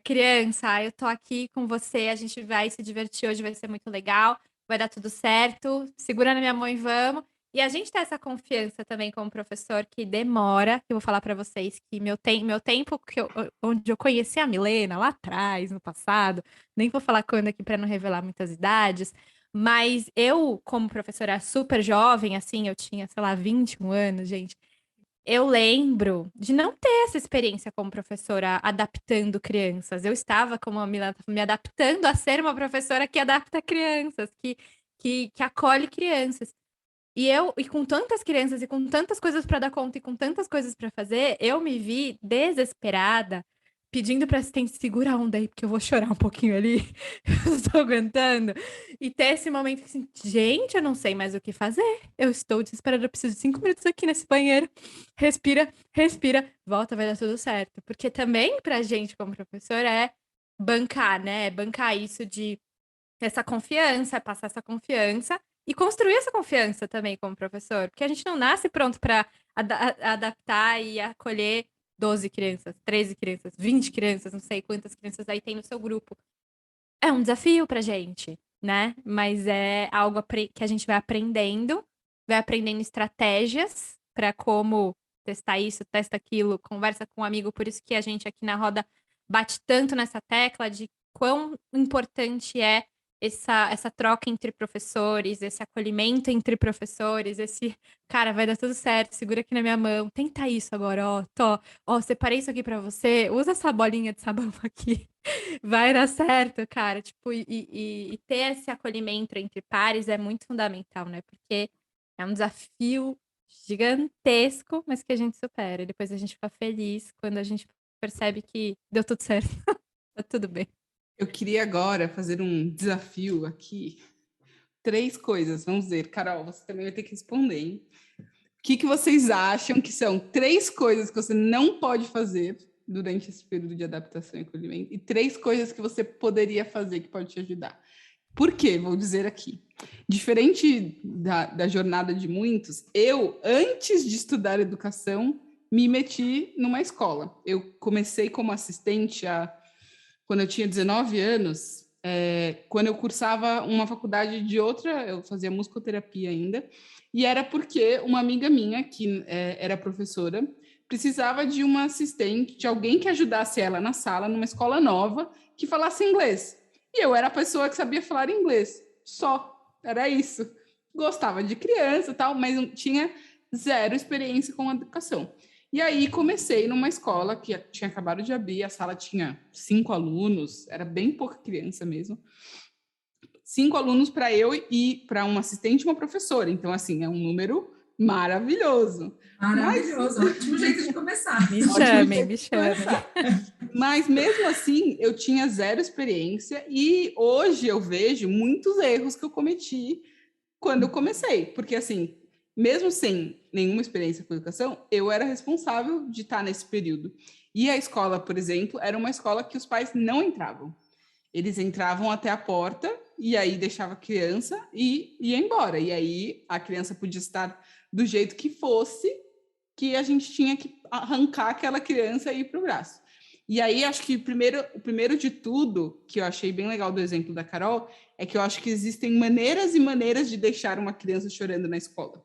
Criança, eu tô aqui com você, a gente vai se divertir hoje, vai ser muito legal, vai dar tudo certo, segura na minha mão e vamos". E a gente ter essa confiança também como professor que demora, que eu vou falar para vocês que meu tempo onde eu conheci a Milena lá atrás, no passado, nem vou falar quando aqui para não revelar muitas idades, mas eu, como professora super jovem, assim, eu tinha, sei lá, 21 anos, gente. Eu lembro de não ter essa experiência como professora adaptando crianças. Eu estava, como a Milena, me adaptando a ser uma professora que adapta crianças, que acolhe crianças. E com tantas crianças e com tantas coisas para dar conta e com tantas coisas para fazer, eu me vi desesperada, pedindo para assistente segura a onda aí, porque eu vou chorar um pouquinho ali. Eu estou aguentando. E ter esse momento assim, gente, eu não sei mais o que fazer. Eu estou desesperada, eu preciso de 5 minutos aqui nesse banheiro. Respira, respira, volta, vai dar tudo certo. Porque também pra gente, como professor, é bancar, né? É bancar isso de essa confiança, passar essa confiança e construir essa confiança também como professor, porque a gente não nasce pronto para adaptar e acolher 12 crianças, 13 crianças, 20 crianças, não sei quantas crianças aí tem no seu grupo. É um desafio pra gente, né? Mas é algo que a gente vai aprendendo estratégias para como testar isso, testa aquilo, conversa com um amigo, por isso que a gente aqui na roda bate tanto nessa tecla de quão importante é essa troca entre professores, esse acolhimento entre professores, esse, cara, vai dar tudo certo, segura aqui na minha mão, tenta isso agora, ó, ó, separei isso aqui pra você, usa essa bolinha de sabão aqui, vai dar certo, cara, tipo, e ter esse acolhimento entre pares é muito fundamental, né, porque é um desafio gigantesco, mas que a gente supera, e depois a gente fica feliz quando a gente percebe que deu tudo certo, tá tudo bem. Eu queria agora fazer um desafio aqui. 3 coisas, vamos ver. Carol, você também vai ter que responder, hein? O que vocês acham que são 3 coisas que você não pode fazer durante esse período de adaptação e acolhimento e 3 coisas que você poderia fazer que pode te ajudar? Por quê? Vou dizer aqui. Diferente da jornada de muitos, eu, antes de estudar educação, me meti numa escola. Eu comecei como assistente quando eu tinha 19 anos, quando eu cursava uma faculdade de outra, eu fazia musicoterapia ainda, e era porque uma amiga minha, que era professora, precisava de uma assistente, de alguém que ajudasse ela na sala, numa escola nova, que falasse inglês. E eu era a pessoa que sabia falar inglês, só, era isso. Gostava de criança e tal, mas tinha zero experiência com educação. E aí comecei numa escola que tinha acabado de abrir, a sala tinha 5 alunos, era bem pouca criança mesmo. 5 alunos para eu e para um assistente e uma professora. Então, assim, é um número maravilhoso. Maravilhoso, ótimo jeito de começar. Me chamem, me chamem. Mas mesmo assim, eu tinha zero experiência e hoje eu vejo muitos erros que eu cometi quando eu comecei. Porque, assim, mesmo sem nenhuma experiência com educação, eu era responsável de estar nesse período. E a escola, por exemplo, era uma escola que os pais não entravam. Eles entravam até a porta e aí deixava a criança e ia embora. E aí a criança podia estar do jeito que fosse, que a gente tinha que arrancar aquela criança e ir para o braço. E aí, acho que o primeiro de tudo, que eu achei bem legal do exemplo da Carol, é que eu acho que existem maneiras e maneiras de deixar uma criança chorando na escola.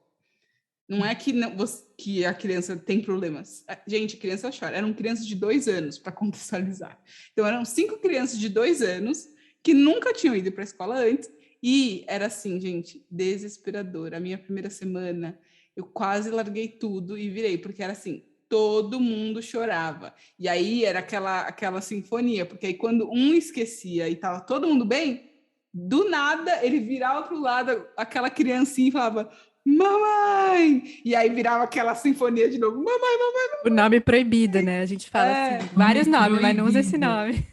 Não é que a criança tem problemas. Gente, a criança chora. Eram crianças de 2 anos, para contextualizar. Então, eram 5 crianças de 2 anos que nunca tinham ido para a escola antes. E era assim, gente, desesperador. A minha primeira semana, eu quase larguei tudo e virei, porque era assim, todo mundo chorava. E aí era aquela sinfonia, porque aí quando um esquecia e estava todo mundo bem, do nada ele virava para o lado, aquela criancinha e falava: mamãe! E aí virava aquela sinfonia de novo: mamãe, mamãe, mamãe. O nome proibido, né? A gente fala assim, vários nomes, mas não usa esse nome.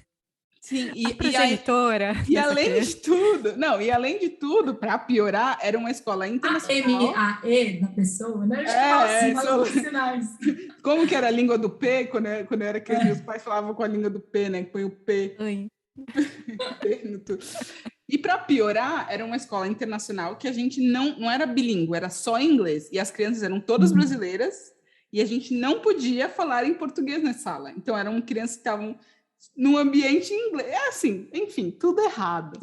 Sim, A progenitora. e além de tudo, não, e além de tudo, para piorar, era uma escola A internacional. M-A-E da pessoa, né? Nossa, fala por sinais. Como que era a língua do P, quando eu era criança, meus pais falavam com a língua do P, né? Que põe o P, Oi. P no tudo. E para piorar, era uma escola internacional que a gente não era bilíngue, era só inglês. E as crianças eram todas brasileiras e a gente não podia falar em português na sala. Então, eram crianças que estavam num ambiente em inglês. É assim, enfim, tudo errado.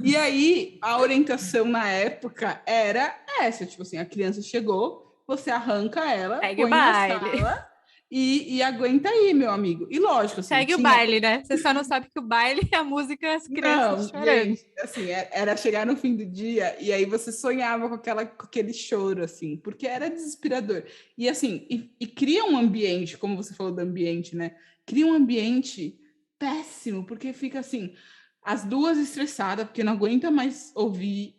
E aí, a orientação na época era essa, tipo assim, a criança chegou, você arranca ela, Segue põe o na baile. sala e aguenta aí, meu amigo. E lógico, assim, Segue o baile, né? Você só não sabe que o baile é a música as crianças Não, chorando. gente, assim, era chegar no fim do dia e aí você sonhava com aquele choro, assim, porque era desesperador. E assim, e cria um ambiente, como você falou do ambiente, né? Cria um ambiente péssimo, porque fica assim, as duas estressadas, porque não aguenta mais ouvir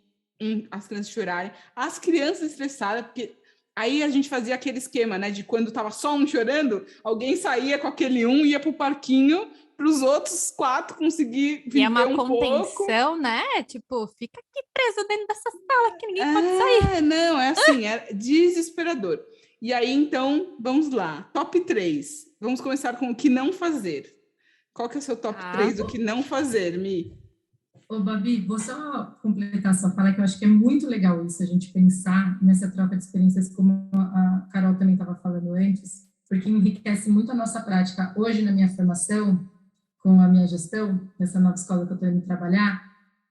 as crianças chorarem, as crianças estressadas, porque aí a gente fazia aquele esquema, né? De quando tava só um chorando, alguém saía com aquele um, ia pro parquinho para os outros 4 conseguir E é viver uma um pouco. contenção, né? Tipo, fica aqui preso dentro dessa sala que ninguém pode sair. Não, é assim, é desesperador. E aí, então, vamos lá. Top 3. Vamos começar com o que não fazer. Qual que é o seu top 3 do que não fazer, Mi? Ô, Babi, vou só completar sua fala, que eu acho que é muito legal isso, a gente pensar nessa troca de experiências, como a Carol também estava falando antes, porque enriquece muito a nossa prática. Hoje, na minha formação, com a minha gestão, nessa nova escola que eu estou indo trabalhar,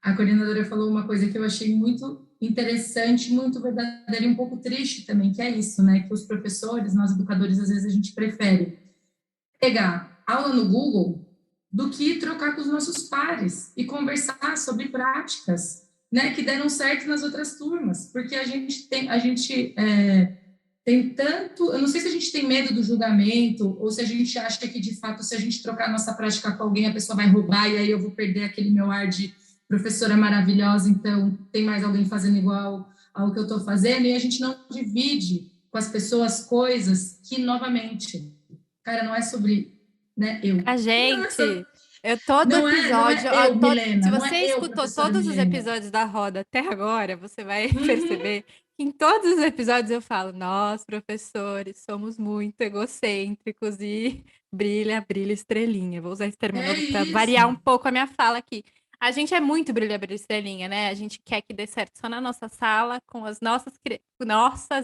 a coordenadora falou uma coisa que eu achei muito interessante, muito verdadeira e um pouco triste também, que é isso, né? Que os professores, nós educadores, às vezes a gente prefere pegar aula no Google do que trocar com os nossos pares e conversar sobre práticas, né, que deram certo nas outras turmas, porque tem tanto, eu não sei se a gente tem medo do julgamento ou se a gente acha que de fato se a gente trocar nossa prática com alguém a pessoa vai roubar e aí eu vou perder aquele meu ar de professora maravilhosa, então tem mais alguém fazendo igual ao que eu estou fazendo, e a gente não divide com as pessoas coisas que, novamente, cara, não é sobre, né, eu. A gente, eu todo Não episódio, é eu, se Milena, não você é eu, escutou professora todos os Milena. episódios da Roda até agora, você vai perceber que em todos os episódios eu falo, nós, professores, somos muito egocêntricos e brilha, brilha estrelinha. Vou usar esse termo É novo para isso. variar um pouco a minha fala aqui. A gente é muito brilha, brilha estrelinha, né? A gente quer que dê certo só na nossa sala, com as nossas,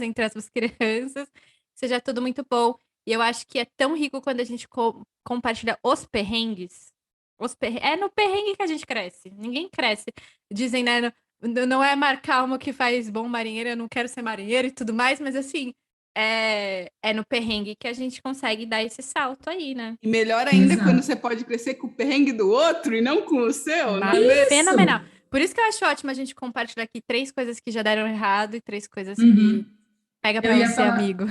entre aspas, crianças, seja tudo muito bom. E eu acho que é tão rico quando a gente compartilha os perrengues. É no perrengue que a gente cresce. Ninguém cresce. Dizem, né? Não é mar calmo que faz bom marinheiro, eu não quero ser marinheiro e tudo mais, mas assim, é no perrengue que a gente consegue dar esse salto aí, né? E melhor ainda quando Exato. você pode crescer com o perrengue do outro e não com o seu, não é mesmo? Fenomenal. Isso. Por isso que eu acho ótimo a gente compartilhar aqui 3 coisas que já deram errado e 3 coisas que Uhum. pega Eu pra ia você, falar, amigo.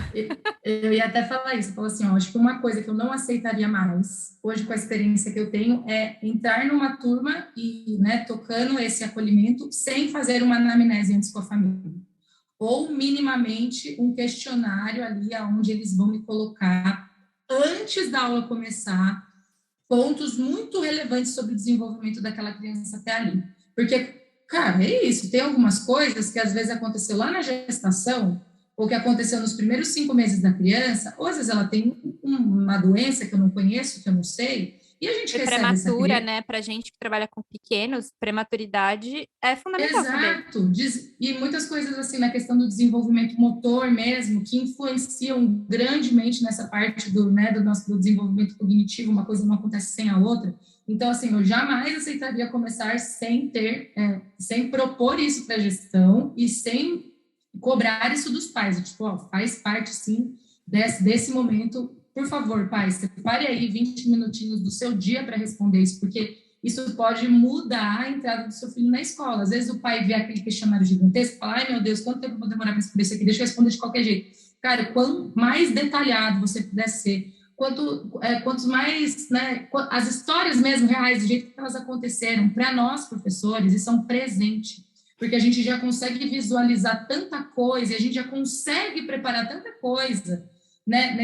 eu ia até falar isso, eu falo assim, ó, acho que uma coisa que eu não aceitaria mais, hoje com a experiência que eu tenho, é entrar numa turma e, né, tocando esse acolhimento sem fazer uma anamnese antes com a família. Ou minimamente um questionário ali onde eles vão me colocar antes da aula começar, pontos muito relevantes sobre o desenvolvimento daquela criança até ali. Porque, cara, é isso, tem algumas coisas que às vezes aconteceu lá na gestação, ou que aconteceu nos primeiros 5 meses da criança, ou às vezes ela tem uma doença que eu não conheço, que eu não sei, e a gente E recebe essa prematura, criança. né? Pra gente que trabalha com pequenos, prematuridade é fundamental saber. Exato, e muitas coisas assim na questão do desenvolvimento motor mesmo, que influenciam grandemente nessa parte do desenvolvimento cognitivo, uma coisa não acontece sem a outra. Então, assim, eu jamais aceitaria começar sem propor isso para a gestão e sem cobrar isso dos pais. Tipo, ó, faz parte, sim, desse momento. Por favor, pai, separe aí 20 minutinhos do seu dia para responder isso, porque isso pode mudar a entrada do seu filho na escola. Às vezes o pai vê aquele questionário gigantesco e fala, ai meu Deus, quanto tempo eu vou demorar para responder isso aqui? Deixa eu responder de qualquer jeito. Cara, quanto mais detalhado você puder ser, quantos mais, né, as histórias mesmo reais, do jeito que elas aconteceram, para nós, professores, isso é um presente, porque a gente já consegue visualizar tanta coisa, e a gente já consegue preparar tanta coisa, né,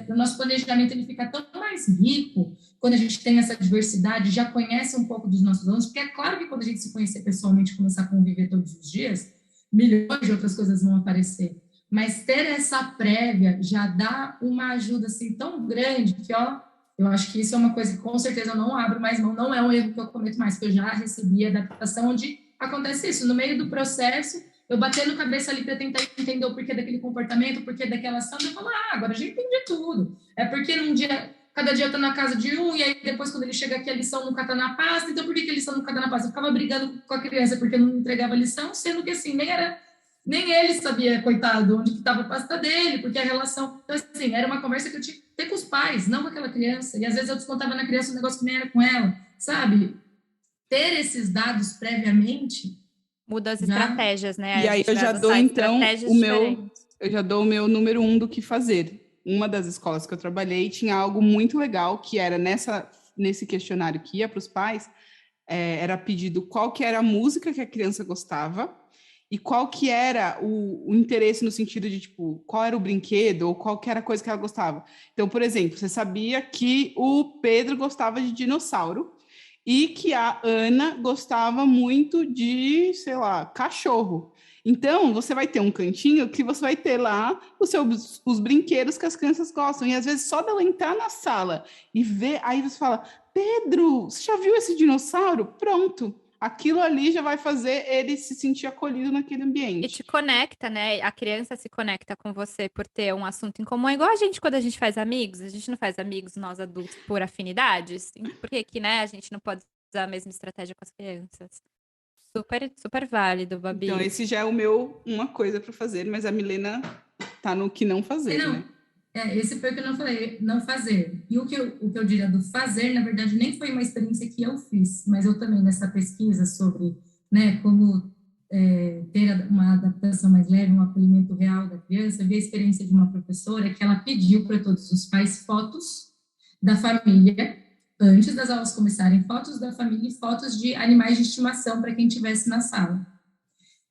o nosso planejamento ele fica tão mais rico quando a gente tem essa diversidade, já conhece um pouco dos nossos alunos, porque é claro que quando a gente se conhecer pessoalmente, começar a conviver todos os dias, milhões de outras coisas vão aparecer. Mas ter essa prévia já dá uma ajuda assim tão grande que, ó, eu acho que isso é uma coisa que com certeza eu não abro mais mão, não é um erro que eu cometo mais, porque eu já recebi adaptação onde acontece isso, no meio do processo, eu batendo cabeça ali para tentar entender o porquê daquele comportamento, o porquê daquela ação, eu falo, agora eu já entendi tudo. É porque num dia, cada dia eu tô na casa de um, e aí depois quando ele chega aqui a lição nunca tá na pasta, então por que a lição nunca tá na pasta? Eu ficava brigando com a criança porque não entregava a lição, sendo que assim, nem ele sabia, coitado, onde que estava a pasta dele, porque a relação... Então, assim, era uma conversa que eu tinha que ter com os pais, não com aquela criança. E, às vezes, eu descontava na criança um negócio que nem era com ela, sabe? Ter esses dados previamente... Muda as já... estratégias, né? E A aí gente eu vai já dou, adotar então, estratégias diferentes. eu já dou o meu número 1 do que fazer. Uma das escolas que eu trabalhei tinha algo muito legal, que era nesse questionário que ia para os pais, era pedido qual que era a música que a criança gostava, e qual que era o interesse no sentido de, tipo, qual era o brinquedo ou qual que era a coisa que ela gostava. Então, por exemplo, você sabia que o Pedro gostava de dinossauro e que a Ana gostava muito de, sei lá, cachorro. Então, você vai ter um cantinho que você vai ter lá os brinquedos que as crianças gostam. E, às vezes, só dela entrar na sala e ver, aí você fala, Pedro, você já viu esse dinossauro? Pronto. Aquilo ali já vai fazer ele se sentir acolhido naquele E ambiente. te conecta, né? A criança se conecta com você por ter um assunto em comum. É igual a gente quando a gente faz amigos. A gente não faz amigos, nós adultos, por afinidades. Por que que, né, a gente não pode usar a mesma estratégia com as crianças? Super, super válido, Então, Babi. esse já é uma coisa para fazer, mas a Milena tá no que não fazer, Não, né? esse foi o que eu não falei, não fazer. E o que eu diria do fazer, na verdade, nem foi uma experiência que eu fiz, mas eu também, nessa pesquisa sobre, né, como ter uma adaptação mais leve, um acolhimento real da criança, vi a experiência de uma professora que ela pediu para todos os pais fotos da família, antes das aulas começarem, fotos da família e fotos de animais de estimação para quem estivesse na sala.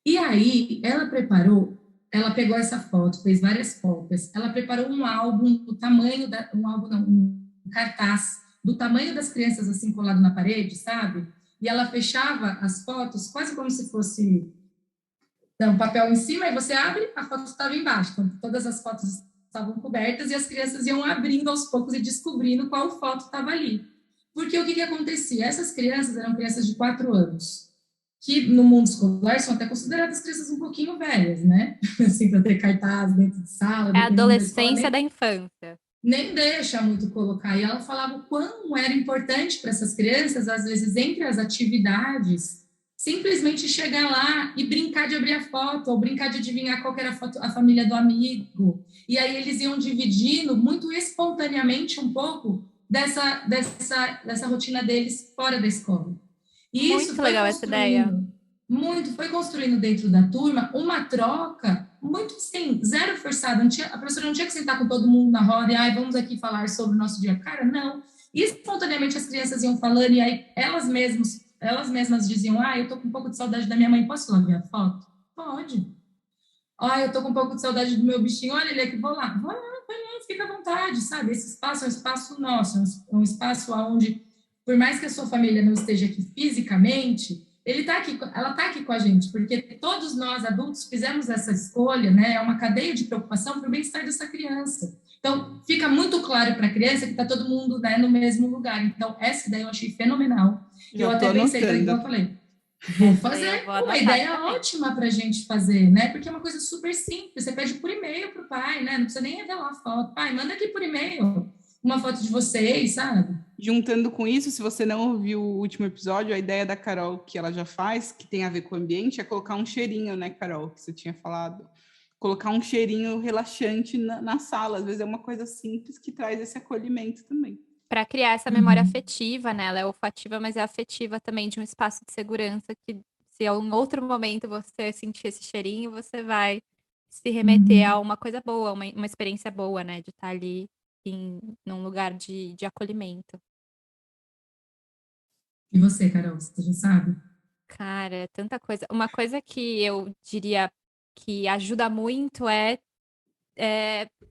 E aí, ela pegou essa foto, fez várias cópias, ela preparou um álbum do tamanho um álbum não, um cartaz do tamanho das crianças assim colado na parede, sabe? E ela fechava as fotos quase como se fosse um papel em cima, e você abre, a foto estava embaixo. Então, todas as fotos estavam cobertas e as crianças iam abrindo aos poucos e descobrindo qual foto estava ali. Porque o que acontecia? Essas crianças eram crianças de 4 anos, que no mundo escolar são até consideradas crianças um pouquinho velhas, né? Assim, para ter cartaz dentro de sala, É a dependendo da escola, adolescência da infância. nem deixa muito colocar. E ela falava o quão era importante para essas crianças, às vezes, entre as atividades, simplesmente chegar lá e brincar de abrir a foto, ou brincar de adivinhar qual que era a foto, a família do amigo. E aí eles iam dividindo muito espontaneamente um pouco dessa rotina deles fora da escola. E isso Muito foi legal essa ideia. foi construindo dentro da turma uma troca muito assim, zero forçada. A professora não tinha que sentar com todo mundo na roda e vamos aqui falar sobre o nosso dia. Cara, não. E espontaneamente as crianças iam falando e aí elas mesmas diziam, eu tô com um pouco de saudade da minha mãe, posso lá ver a foto? Pode. Eu tô com um pouco de saudade do meu bichinho, olha ele aqui, vou lá, fica à vontade, sabe? Esse espaço é um espaço nosso, é um espaço onde, por mais que a sua família não esteja aqui fisicamente, ela tá aqui com a gente, porque todos nós adultos fizemos essa escolha, né? É uma cadeia de preocupação para o bem-estar dessa criança. Então, fica muito claro para a criança que está todo mundo, né, no mesmo lugar. Então, essa ideia eu achei fenomenal. Já Eu tô até pensei, anotando. igual eu falei, vou fazer Eu vou uma adotar ideia também. ótima para a gente fazer, né? Porque é uma coisa super simples. Você pede por e-mail para o pai, né? Não precisa nem revelar a foto. Pai, manda aqui por e-mail uma foto de vocês, sabe? Juntando com isso, se você não ouviu o último episódio, a ideia da Carol que ela já faz, que tem a ver com o ambiente, é colocar um cheirinho, né, Carol, que você tinha falado. Colocar um cheirinho relaxante na sala. Às vezes é uma coisa simples que traz esse acolhimento também. Para criar essa memória afetiva, né? Ela é olfativa, mas é afetiva também de um espaço de segurança que, se em outro momento você sentir esse cheirinho, você vai se remeter a uma coisa boa, uma experiência boa, né? De estar ali num lugar de acolhimento. E você, Carol, você já sabe? Cara, é tanta coisa. Uma coisa que eu diria que ajuda muito é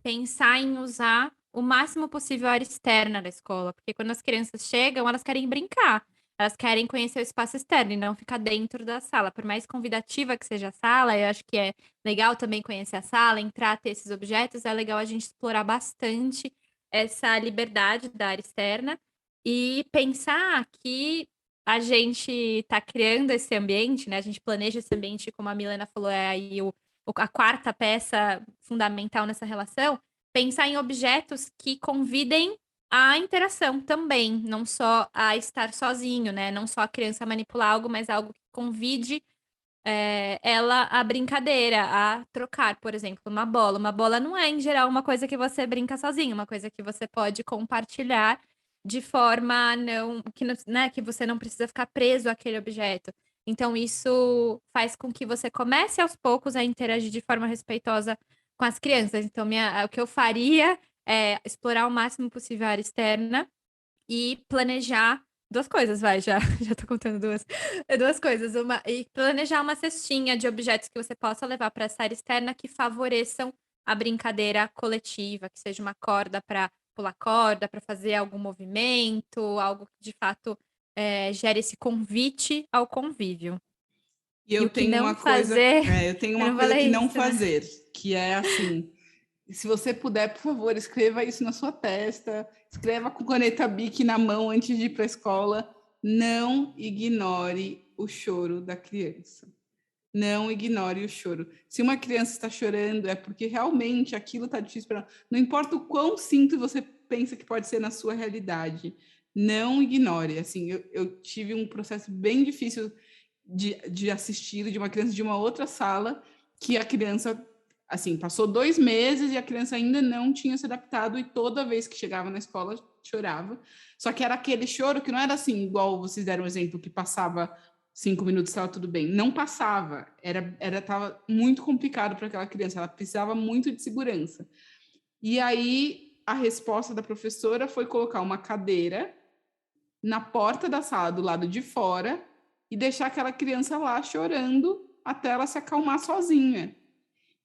pensar em usar o máximo possível a área externa da escola, porque quando as crianças chegam, elas querem brincar, elas querem conhecer o espaço externo e não ficar dentro da sala. Por mais convidativa que seja a sala, eu acho que é legal também conhecer a sala, entrar, ter esses objetos, é legal a gente explorar bastante essa liberdade da área externa e pensar que a gente está criando esse ambiente, né? A gente planeja esse ambiente, como a Milena falou, é aí a quarta peça fundamental nessa relação, pensar em objetos que convidem a interação também, não só a estar sozinho, né? Não só a criança manipular algo, mas algo que convide ela a brincadeira, a trocar, por exemplo, uma bola. Uma bola não é, em geral, uma coisa que você brinca sozinho, uma coisa que você pode compartilhar de forma não, né, que você não precisa ficar preso àquele objeto. Então, isso faz com que você comece aos poucos a interagir de forma respeitosa com as crianças. Então, o que eu faria é explorar o máximo possível a área externa e planejar duas coisas, vai, já, já tô contando duas coisas. E planejar uma cestinha de objetos que você possa levar para essa área externa que favoreçam a brincadeira coletiva, que seja uma corda para pular corda, para fazer algum movimento, algo que de fato gere esse convite ao convívio. E E eu o que tenho não uma coisa, fazer, eu tenho eu uma não coisa que falei não isso, né? fazer, que é assim, se você puder, por favor, escreva isso na sua testa, escreva com caneta Bic na mão antes de ir para a escola, não ignore o choro da criança. Não ignore o choro. Se uma criança está chorando, é porque realmente aquilo está difícil para ela. Não importa o quão simples você pensa que pode ser na sua realidade, não ignore. Assim, eu tive um processo bem difícil de assistir de uma criança de uma outra sala, que a criança, assim, passou 2 meses e a criança ainda não tinha se adaptado e toda vez que chegava na escola chorava. Só que era aquele choro que não era assim, igual vocês deram um exemplo, que passava 5 minutos, estava tudo bem. Não passava. Tava muito complicado para aquela criança. Ela precisava muito de segurança. E aí, a resposta da professora foi colocar uma cadeira na porta da sala, do lado de fora, e deixar aquela criança lá chorando até ela se acalmar sozinha.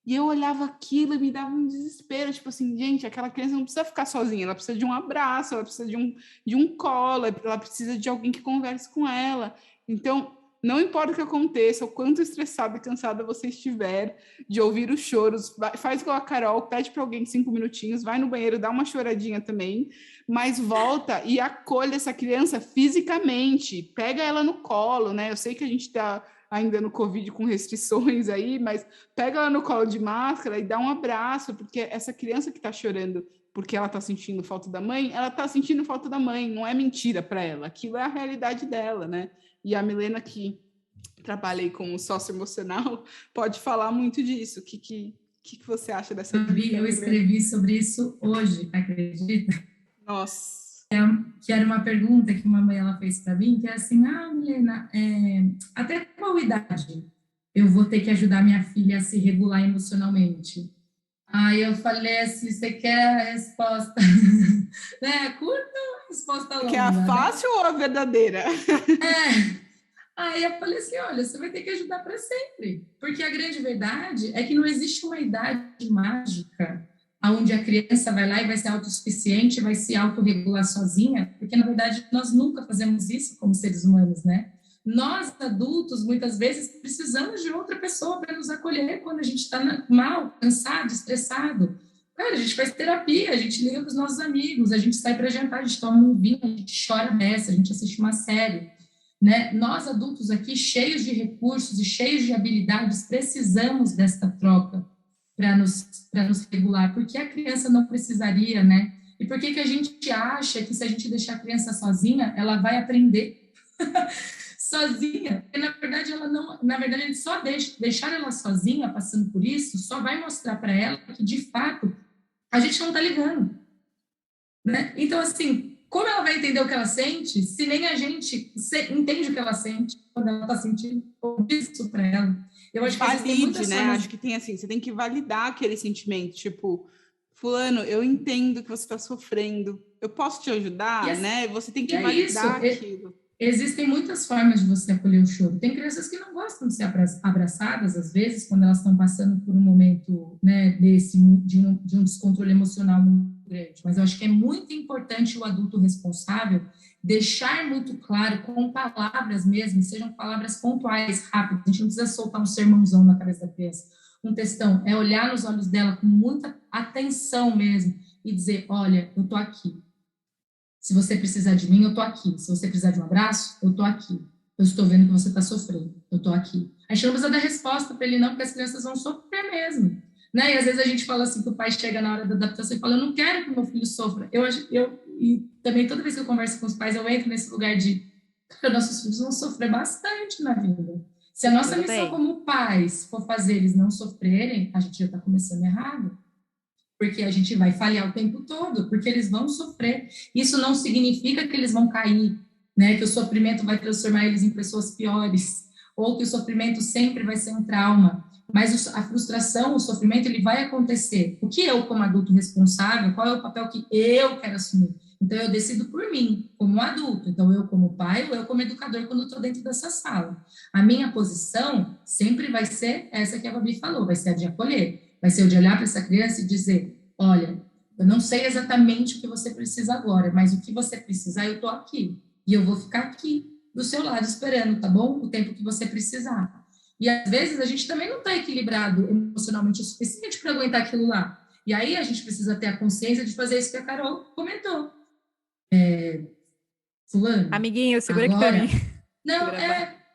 E eu olhava aquilo e me dava um desespero, tipo assim, gente, aquela criança não precisa ficar sozinha, ela precisa de um abraço, ela precisa de um colo, ela precisa de alguém que converse com ela. Então, não importa o que aconteça, o quanto estressada e cansada você estiver de ouvir os choros, faz igual a Carol, pede para alguém 5 minutinhos, vai no banheiro, dá uma choradinha também, mas volta e acolhe essa criança fisicamente, pega ela no colo, né? Eu sei que a gente está ainda no Covid com restrições aí, mas pega ela no colo de máscara e dá um abraço, porque essa criança que está chorando porque ela está sentindo falta da mãe, ela está sentindo falta da mãe, não é mentira para ela, aquilo é a realidade dela, né? E a Milena, que trabalha aí com o sócio-emocional, pode falar muito disso. O que você acha dessa dica? Eu escrevi sobre isso hoje, acredita? Nossa. Que era uma pergunta que uma mãe ela fez para mim, que é assim, Milena, até qual idade eu vou ter que ajudar minha filha a se regular emocionalmente? Aí eu falei assim, você quer a resposta, né, curta ou a resposta longa? Quer a fácil, né? Ou a verdadeira? Aí eu falei assim, olha, você vai ter que ajudar para sempre, porque a grande verdade é que não existe uma idade mágica onde a criança vai lá e vai ser autossuficiente, vai se autorregular sozinha, porque, na verdade, nós nunca fazemos isso como seres humanos, né? Nós, adultos, muitas vezes, precisamos de outra pessoa para nos acolher quando a gente está mal, cansado, estressado. Cara, a gente faz terapia, a gente liga para os nossos amigos, a gente sai para jantar, a gente toma um vinho, a gente chora dessa, a gente assiste uma série, né? Nós, adultos aqui, cheios de recursos e cheios de habilidades, precisamos desta troca para nos regular. Por que a criança não precisaria, né? E por que a gente acha que se a gente deixar a criança sozinha, ela vai aprender sozinha? Porque, na verdade, ela não... Na verdade, a gente só deixar ela sozinha, passando por isso, só vai mostrar para ela que, de fato, a gente não está ligando, né? Então, assim, como ela vai entender o que ela sente se nem a gente entende o que ela sente quando ela está sentindo isso para ela? Eu acho que valide, né? Acho que tem assim, você tem que validar aquele sentimento, tipo, fulano, eu entendo que você está sofrendo, eu posso te ajudar, assim, né? Você tem que validar aquilo. Existem muitas formas de você acolher o choro. Tem crianças que não gostam de ser abraçadas, às vezes, quando elas estão passando por um momento, né, de um descontrole emocional muito grande, mas eu acho que é muito importante o adulto responsável deixar muito claro, com palavras mesmo, sejam palavras pontuais, rápidas, a gente não precisa soltar um sermãozão na cabeça da criança, um textão, é olhar nos olhos dela com muita atenção mesmo e dizer, olha, eu tô aqui. Se você precisar de mim, eu tô aqui. Se você precisar de um abraço, eu tô aqui. Eu estou vendo que você está sofrendo. Eu tô aqui. A gente não precisa dar resposta para ele não, porque as crianças vão sofrer mesmo. Né? E às vezes a gente fala assim, que o pai chega na hora da adaptação e fala, eu não quero que meu filho sofra. E também toda vez que eu converso com os pais, eu entro nesse lugar de, cara, nossos filhos vão sofrer bastante na vida. Se a nossa missão como pais for fazer eles não sofrerem, a gente já está começando errado. Porque a gente vai falhar o tempo todo, porque eles vão sofrer. Isso não significa que eles vão cair, né? Que o sofrimento vai transformar eles em pessoas piores, ou que o sofrimento sempre vai ser um trauma. Mas a frustração, o sofrimento, ele vai acontecer. O que eu, como adulto responsável, qual é o papel que eu quero assumir? Então, eu decido por mim, como adulto. Então, eu como pai ou eu como educador, quando estou dentro dessa sala. A minha posição sempre vai ser essa que a Babi falou, vai ser a de acolher. Vai ser o de olhar para essa criança e dizer, olha, eu não sei exatamente o que você precisa agora, mas o que você precisar, eu estou aqui. E eu vou ficar aqui, do seu lado, esperando, tá bom? O tempo que você precisar. E, às vezes, a gente também não está equilibrado emocionalmente o suficiente para aguentar aquilo lá. E aí, a gente precisa ter a consciência de fazer isso que a Carol comentou. Fulano, Amiguinho, segura aqui pra agora... mim. Não,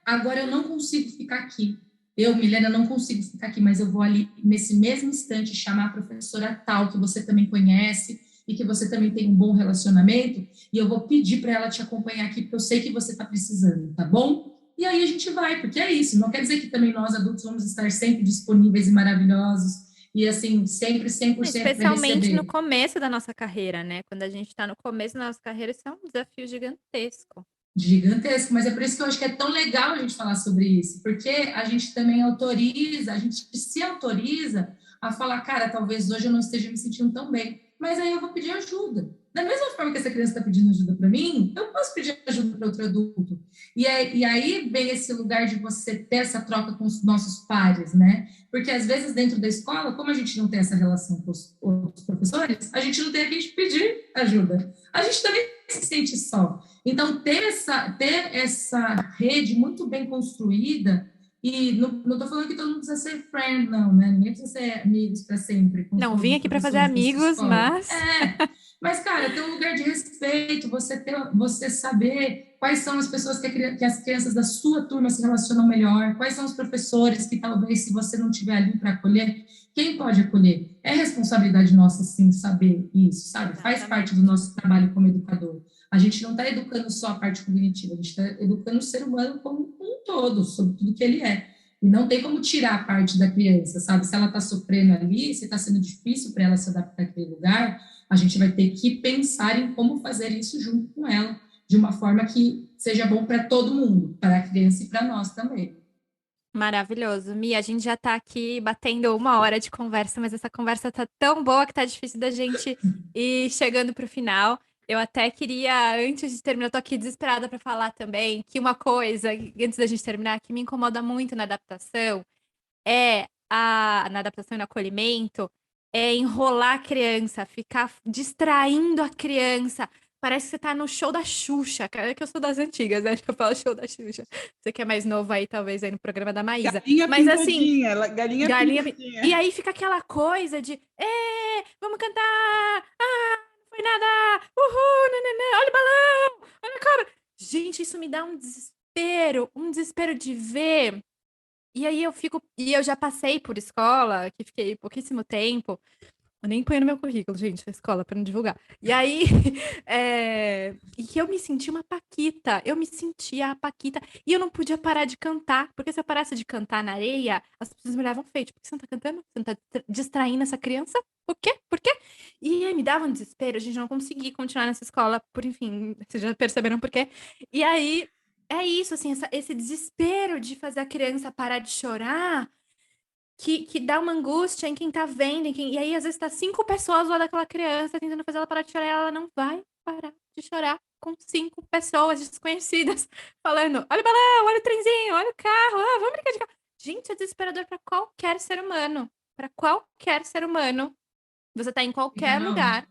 agora eu não consigo ficar aqui. Eu, Milena, não consigo ficar aqui, mas eu vou ali, nesse mesmo instante, chamar a professora tal, que você também conhece e que você também tem um bom relacionamento, e eu vou pedir para ela te acompanhar aqui, porque eu sei que você está precisando, tá bom? E aí a gente vai, porque é isso. Não quer dizer que também nós, adultos, vamos estar sempre disponíveis e maravilhosos, e assim, sempre 100% para Especialmente receber. no começo da nossa carreira, né? Quando a gente está no começo da nossa carreira, isso é um desafio gigantesco. Gigantesco, mas é por isso que eu acho que é tão legal a gente falar sobre isso, porque a gente também autoriza, a gente se autoriza a falar, cara, talvez hoje eu não esteja me sentindo tão bem, mas aí eu vou pedir ajuda. Da mesma forma que essa criança está pedindo ajuda para mim, eu posso pedir ajuda para outro adulto. E aí vem esse lugar de você ter essa troca com os nossos pares, né? Porque às vezes dentro da escola, como a gente não tem essa relação com os outros professores, a gente não tem a quem pedir ajuda. A gente também se sente só. Então, ter essa rede muito bem construída, e não estou falando que todo mundo precisa ser friend, não, né? Ninguém precisa ser amigos para sempre. Com Não, todos vim os aqui para fazer professores dessa amigos, escola. mas... Mas, cara, ter um lugar de respeito, você saber quais são as pessoas que as crianças da sua turma se relacionam melhor, quais são os professores que talvez, se você não estiver ali para acolher, quem pode acolher? É responsabilidade nossa, sim, saber isso, sabe? Faz parte do nosso trabalho como educador. A gente não está educando só a parte cognitiva, a gente está educando o ser humano como um todo, sobre tudo que ele é. E não tem como tirar a parte da criança, sabe? Se ela está sofrendo ali, se está sendo difícil para ela se adaptar àquele lugar, a gente vai ter que pensar em como fazer isso junto com ela, de uma forma que seja bom para todo mundo, para a criança e para nós também. Maravilhoso. Mia, a gente já tá aqui batendo 1 hora de conversa, mas essa conversa tá tão boa que tá difícil da gente ir chegando pro final. Eu até queria, antes de terminar, eu tô aqui desesperada para falar também que uma coisa, antes da gente terminar, que me incomoda muito na adaptação na adaptação e no acolhimento, é enrolar a criança, ficar distraindo a criança. Parece que você tá no show da Xuxa, cara, que eu sou das antigas, né? Que eu falo show da Xuxa. Você que é mais novo aí, talvez, aí no programa da Maísa. Galinha Mas assim, pintadinha, galinha pintadinha. E aí fica aquela coisa de, vamos cantar! Ah, não foi nada! Uhul, nananã, olha o balão! Olha a cara! Gente, isso me dá um desespero de ver. E aí eu já passei por escola, que fiquei pouquíssimo tempo. Eu nem ponho no meu currículo, gente, a escola, pra não divulgar. E aí, e que eu me senti uma paquita. Eu me sentia a paquita. E eu não podia parar de cantar. Porque se eu parasse de cantar na areia, as pessoas me olhavam feio. Por que você não tá cantando? Você não tá distraindo essa criança? Por quê? Por quê? E aí me dava um desespero. A gente não conseguia continuar nessa escola. Enfim, vocês já perceberam por quê. E aí, é isso, assim, esse desespero de fazer a criança parar de chorar. Que dá uma angústia em quem tá vendo, e aí às vezes tá 5 pessoas lá daquela criança tentando fazer ela parar de chorar, e ela não vai parar de chorar com 5 pessoas desconhecidas falando, olha o balão, olha o trenzinho, olha o carro, vamos brincar de carro. Gente, é desesperador para qualquer ser humano, para qualquer ser humano. Você tá em qualquer lugar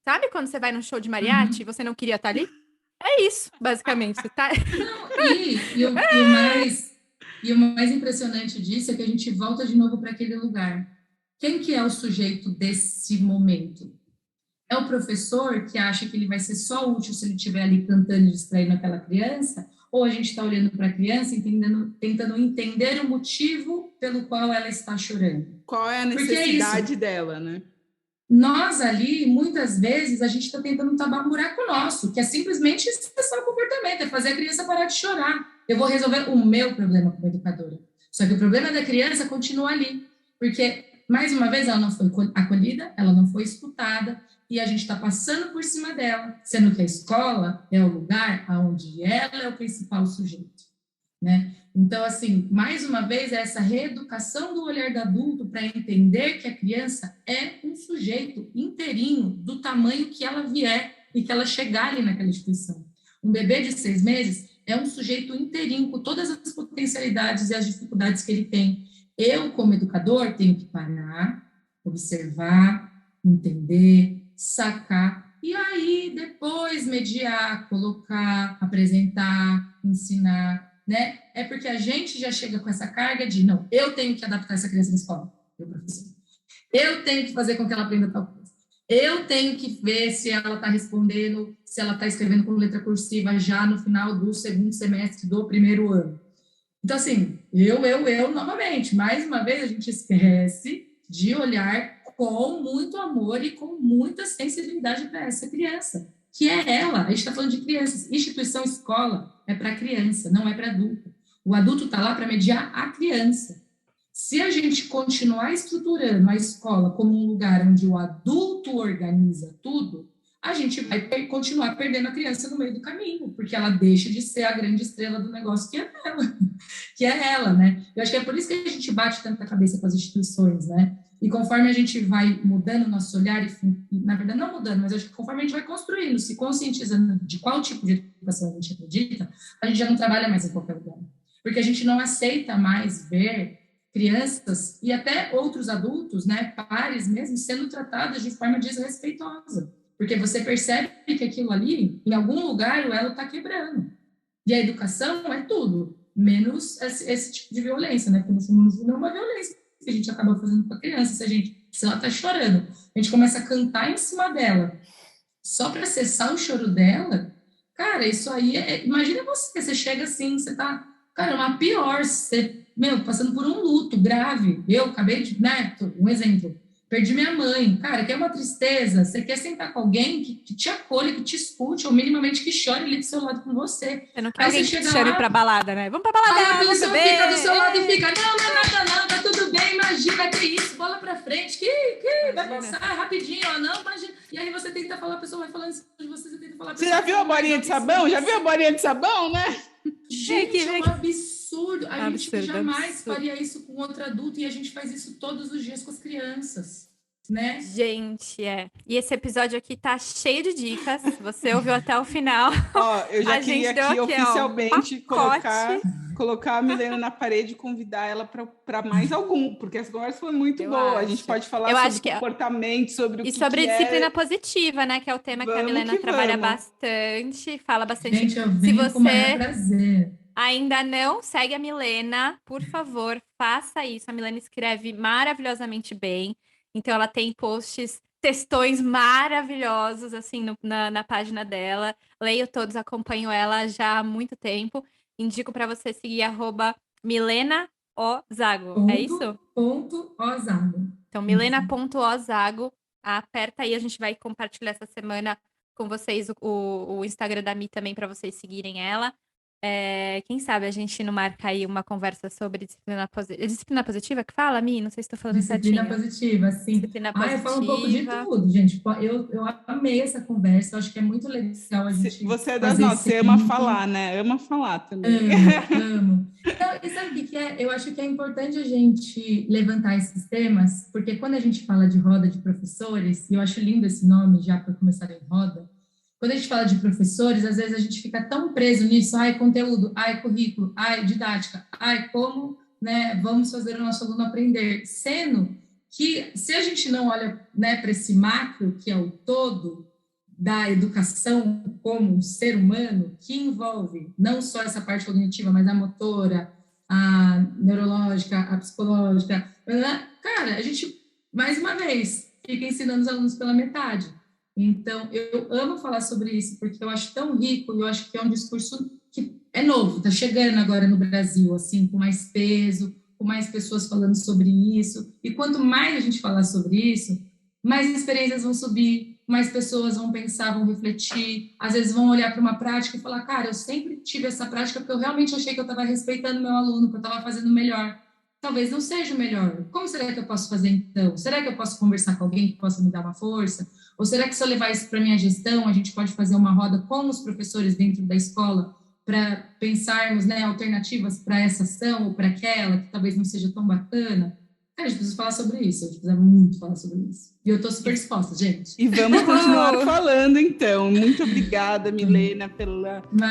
Sabe quando você vai num show de mariachi e você não queria estar ali? É isso, basicamente. Você tá... Não, e o mais impressionante disso é que a gente volta de novo para aquele lugar. Quem que é o sujeito desse momento? É o professor que acha que ele vai ser só útil se ele estiver ali cantando e distraindo aquela criança? Ou a gente está olhando para a criança e tentando entender o motivo pelo qual ela está chorando? Qual é a Porque é necessidade isso. dela, né? Nós ali, muitas vezes, a gente está tentando tapar um buraco nosso, que é simplesmente expressar o comportamento, é fazer a criança parar de chorar. Eu vou resolver o meu problema como educadora. Só que o problema da criança continua ali, porque, mais uma vez, ela não foi acolhida, ela não foi escutada, e a gente está passando por cima dela, sendo que a escola é o lugar onde ela é o principal sujeito, né? Então, assim, mais uma vez, essa reeducação do olhar do adulto para entender que a criança é um sujeito inteirinho do tamanho que ela vier e que ela chegar ali naquela instituição. Um bebê de 6 meses é um sujeito inteirinho com todas as potencialidades e as dificuldades que ele tem. Eu, como educador, tenho que parar, observar, entender, sacar, e aí depois mediar, colocar, apresentar, ensinar, né? É porque a gente já chega com essa carga de, não, eu tenho que adaptar essa criança na escola, eu, professor. Eu tenho que fazer com que ela aprenda tal coisa. Eu tenho que ver se ela está respondendo, se ela está escrevendo com letra cursiva já no final do segundo semestre do primeiro ano. Então, assim, novamente, mais uma vez, a gente esquece de olhar com muito amor e com muita sensibilidade para essa criança, que é ela. A gente está falando de crianças. Instituição escola é para criança, não é para adulto. O adulto está lá para mediar a criança. Se a gente continuar estruturando a escola como um lugar onde o adulto organiza tudo, a gente vai continuar perdendo a criança no meio do caminho, porque ela deixa de ser a grande estrela do negócio que é ela, que é ela, né? Eu acho que é por isso que a gente bate tanta cabeça com as instituições, né? E conforme a gente vai mudando o nosso olhar, e, na verdade não mudando, mas acho que conforme a gente vai construindo, se conscientizando de qual tipo de educação a gente acredita, a gente já não trabalha mais em qualquer lugar. Porque a gente não aceita mais ver crianças e até outros adultos, né, pares mesmo, sendo tratados de forma desrespeitosa. Porque você percebe que aquilo ali, em algum lugar, o elo está quebrando. E a educação é tudo, menos esse tipo de violência, né? Porque no fundo não é uma violência que a gente acaba fazendo com a criança. Se ela está chorando, a gente começa a cantar em cima dela, só para cessar o choro dela, cara, isso aí imagina você chega assim, você tá, cara, uma pior, você, passando por um luto grave. Eu acabei de, né, um exemplo. Perdi minha mãe. Cara, que é uma tristeza. Você quer sentar com alguém que te acolhe, que te escute, ou minimamente que chore ali do seu lado com você. Você não quer alguém que te chame pra balada, né? Vamos pra balada, aí a pessoa fica do seu lado e fica, não é nada não, tá tudo bem, imagina, que isso, bola pra frente, que vai passar rapidinho, ó, não, imagina. E aí você tenta falar, a pessoa vai falando de você tenta falar... Você já viu a bolinha de sabão? Já viu a bolinha de sabão, né? Gente, é um absurdo. A gente jamais faria isso com outro adulto e a gente faz isso todos os dias com as crianças, né? Gente, E esse episódio aqui tá cheio de dicas. Você ouviu até o final. Ó, eu já queria aqui oficialmente colocar a Milena na parede e convidar ela para mais algum, porque essa conversa foi muito boa. A gente pode falar sobre comportamento, sobre o que sobre disciplina positiva, né? Que é o tema que a Milena trabalha bastante, fala bastante. Gente, eu venho com o maior prazer. Ainda não segue a Milena, por favor, faça isso. A Milena escreve maravilhosamente bem. Então, ela tem posts, textões maravilhosos, assim, na página dela. Leio todos, acompanho ela já há muito tempo. Indico para você seguir @MilenaOzago. É isso? @Ozago. Então, milena.ozago. Aperta aí, a gente vai compartilhar essa semana com vocês o Instagram da Mi também, para vocês seguirem ela. Quem sabe a gente não marca aí uma conversa sobre disciplina positiva que fala, Mi? Não sei se estou falando disciplina certinho. Positiva, sim. Disciplina positiva. Eu falo um pouco de tudo, gente. Eu amei essa conversa, eu acho que é muito legal a gente... Você é das nossas, você ama falar, né? Ama falar também. Amo. Então, e sabe o que é? Eu acho que é importante a gente levantar esses temas, porque quando a gente fala de roda de professores, e eu acho lindo esse nome já para começar em roda, quando a gente fala de professores, às vezes a gente fica tão preso nisso, conteúdo, currículo, didática, como, né, vamos fazer o nosso aluno aprender, sendo que se a gente não olha, né, para esse macro, que é o todo, da educação como um ser humano, que envolve não só essa parte cognitiva, mas a motora, a neurológica, a psicológica, cara, a gente, mais uma vez, fica ensinando os alunos pela metade. Então, eu amo falar sobre isso, porque eu acho tão rico, e eu acho que é um discurso que é novo, está chegando agora no Brasil, assim, com mais peso, com mais pessoas falando sobre isso, e quanto mais a gente falar sobre isso, mais experiências vão subir, mais pessoas vão pensar, vão refletir, às vezes vão olhar para uma prática e falar, cara, eu sempre tive essa prática porque eu realmente achei que eu estava respeitando meu aluno, que eu estava fazendo melhor. Talvez não seja o melhor. Como será que eu posso fazer então? Será que eu posso conversar com alguém que possa me dar uma força? Ou será que se eu levar isso para minha gestão, a gente pode fazer uma roda com os professores dentro da escola para pensarmos, né, alternativas para essa ação ou para aquela que talvez não seja tão bacana? Cara, a gente precisa falar sobre isso, a gente precisa muito falar sobre isso. E eu estou super disposta, gente. E vamos continuar falando, então. Muito obrigada, Milena, por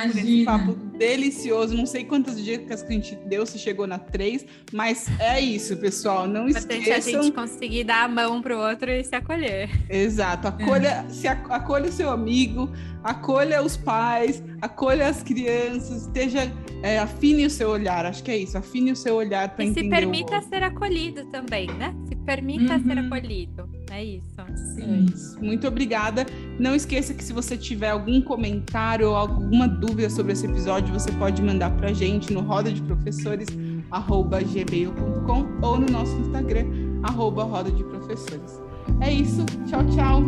esse papo delicioso. Não sei quantas dicas que a gente deu, se chegou na 3, mas é isso, pessoal. Não esqueçam... a gente conseguir dar a mão pro outro e se acolher. Exato. Acolha o seu amigo, acolha os pais, acolha as crianças, afine o seu olhar. Acho que é isso, afine o seu olhar para entender. E se permita ser acolhido também, né? Se permita ser acolhido. É isso. Sim. É isso. Muito obrigada. Não esqueça que se você tiver algum comentário ou alguma dúvida sobre esse episódio, você pode mandar pra gente no rodadeprofessores@gmail.com ou no nosso Instagram, @rodadeprofessores. É isso. Tchau, tchau.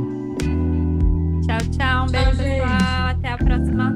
Tchau, tchau. Um beijo, pessoal. Até a próxima.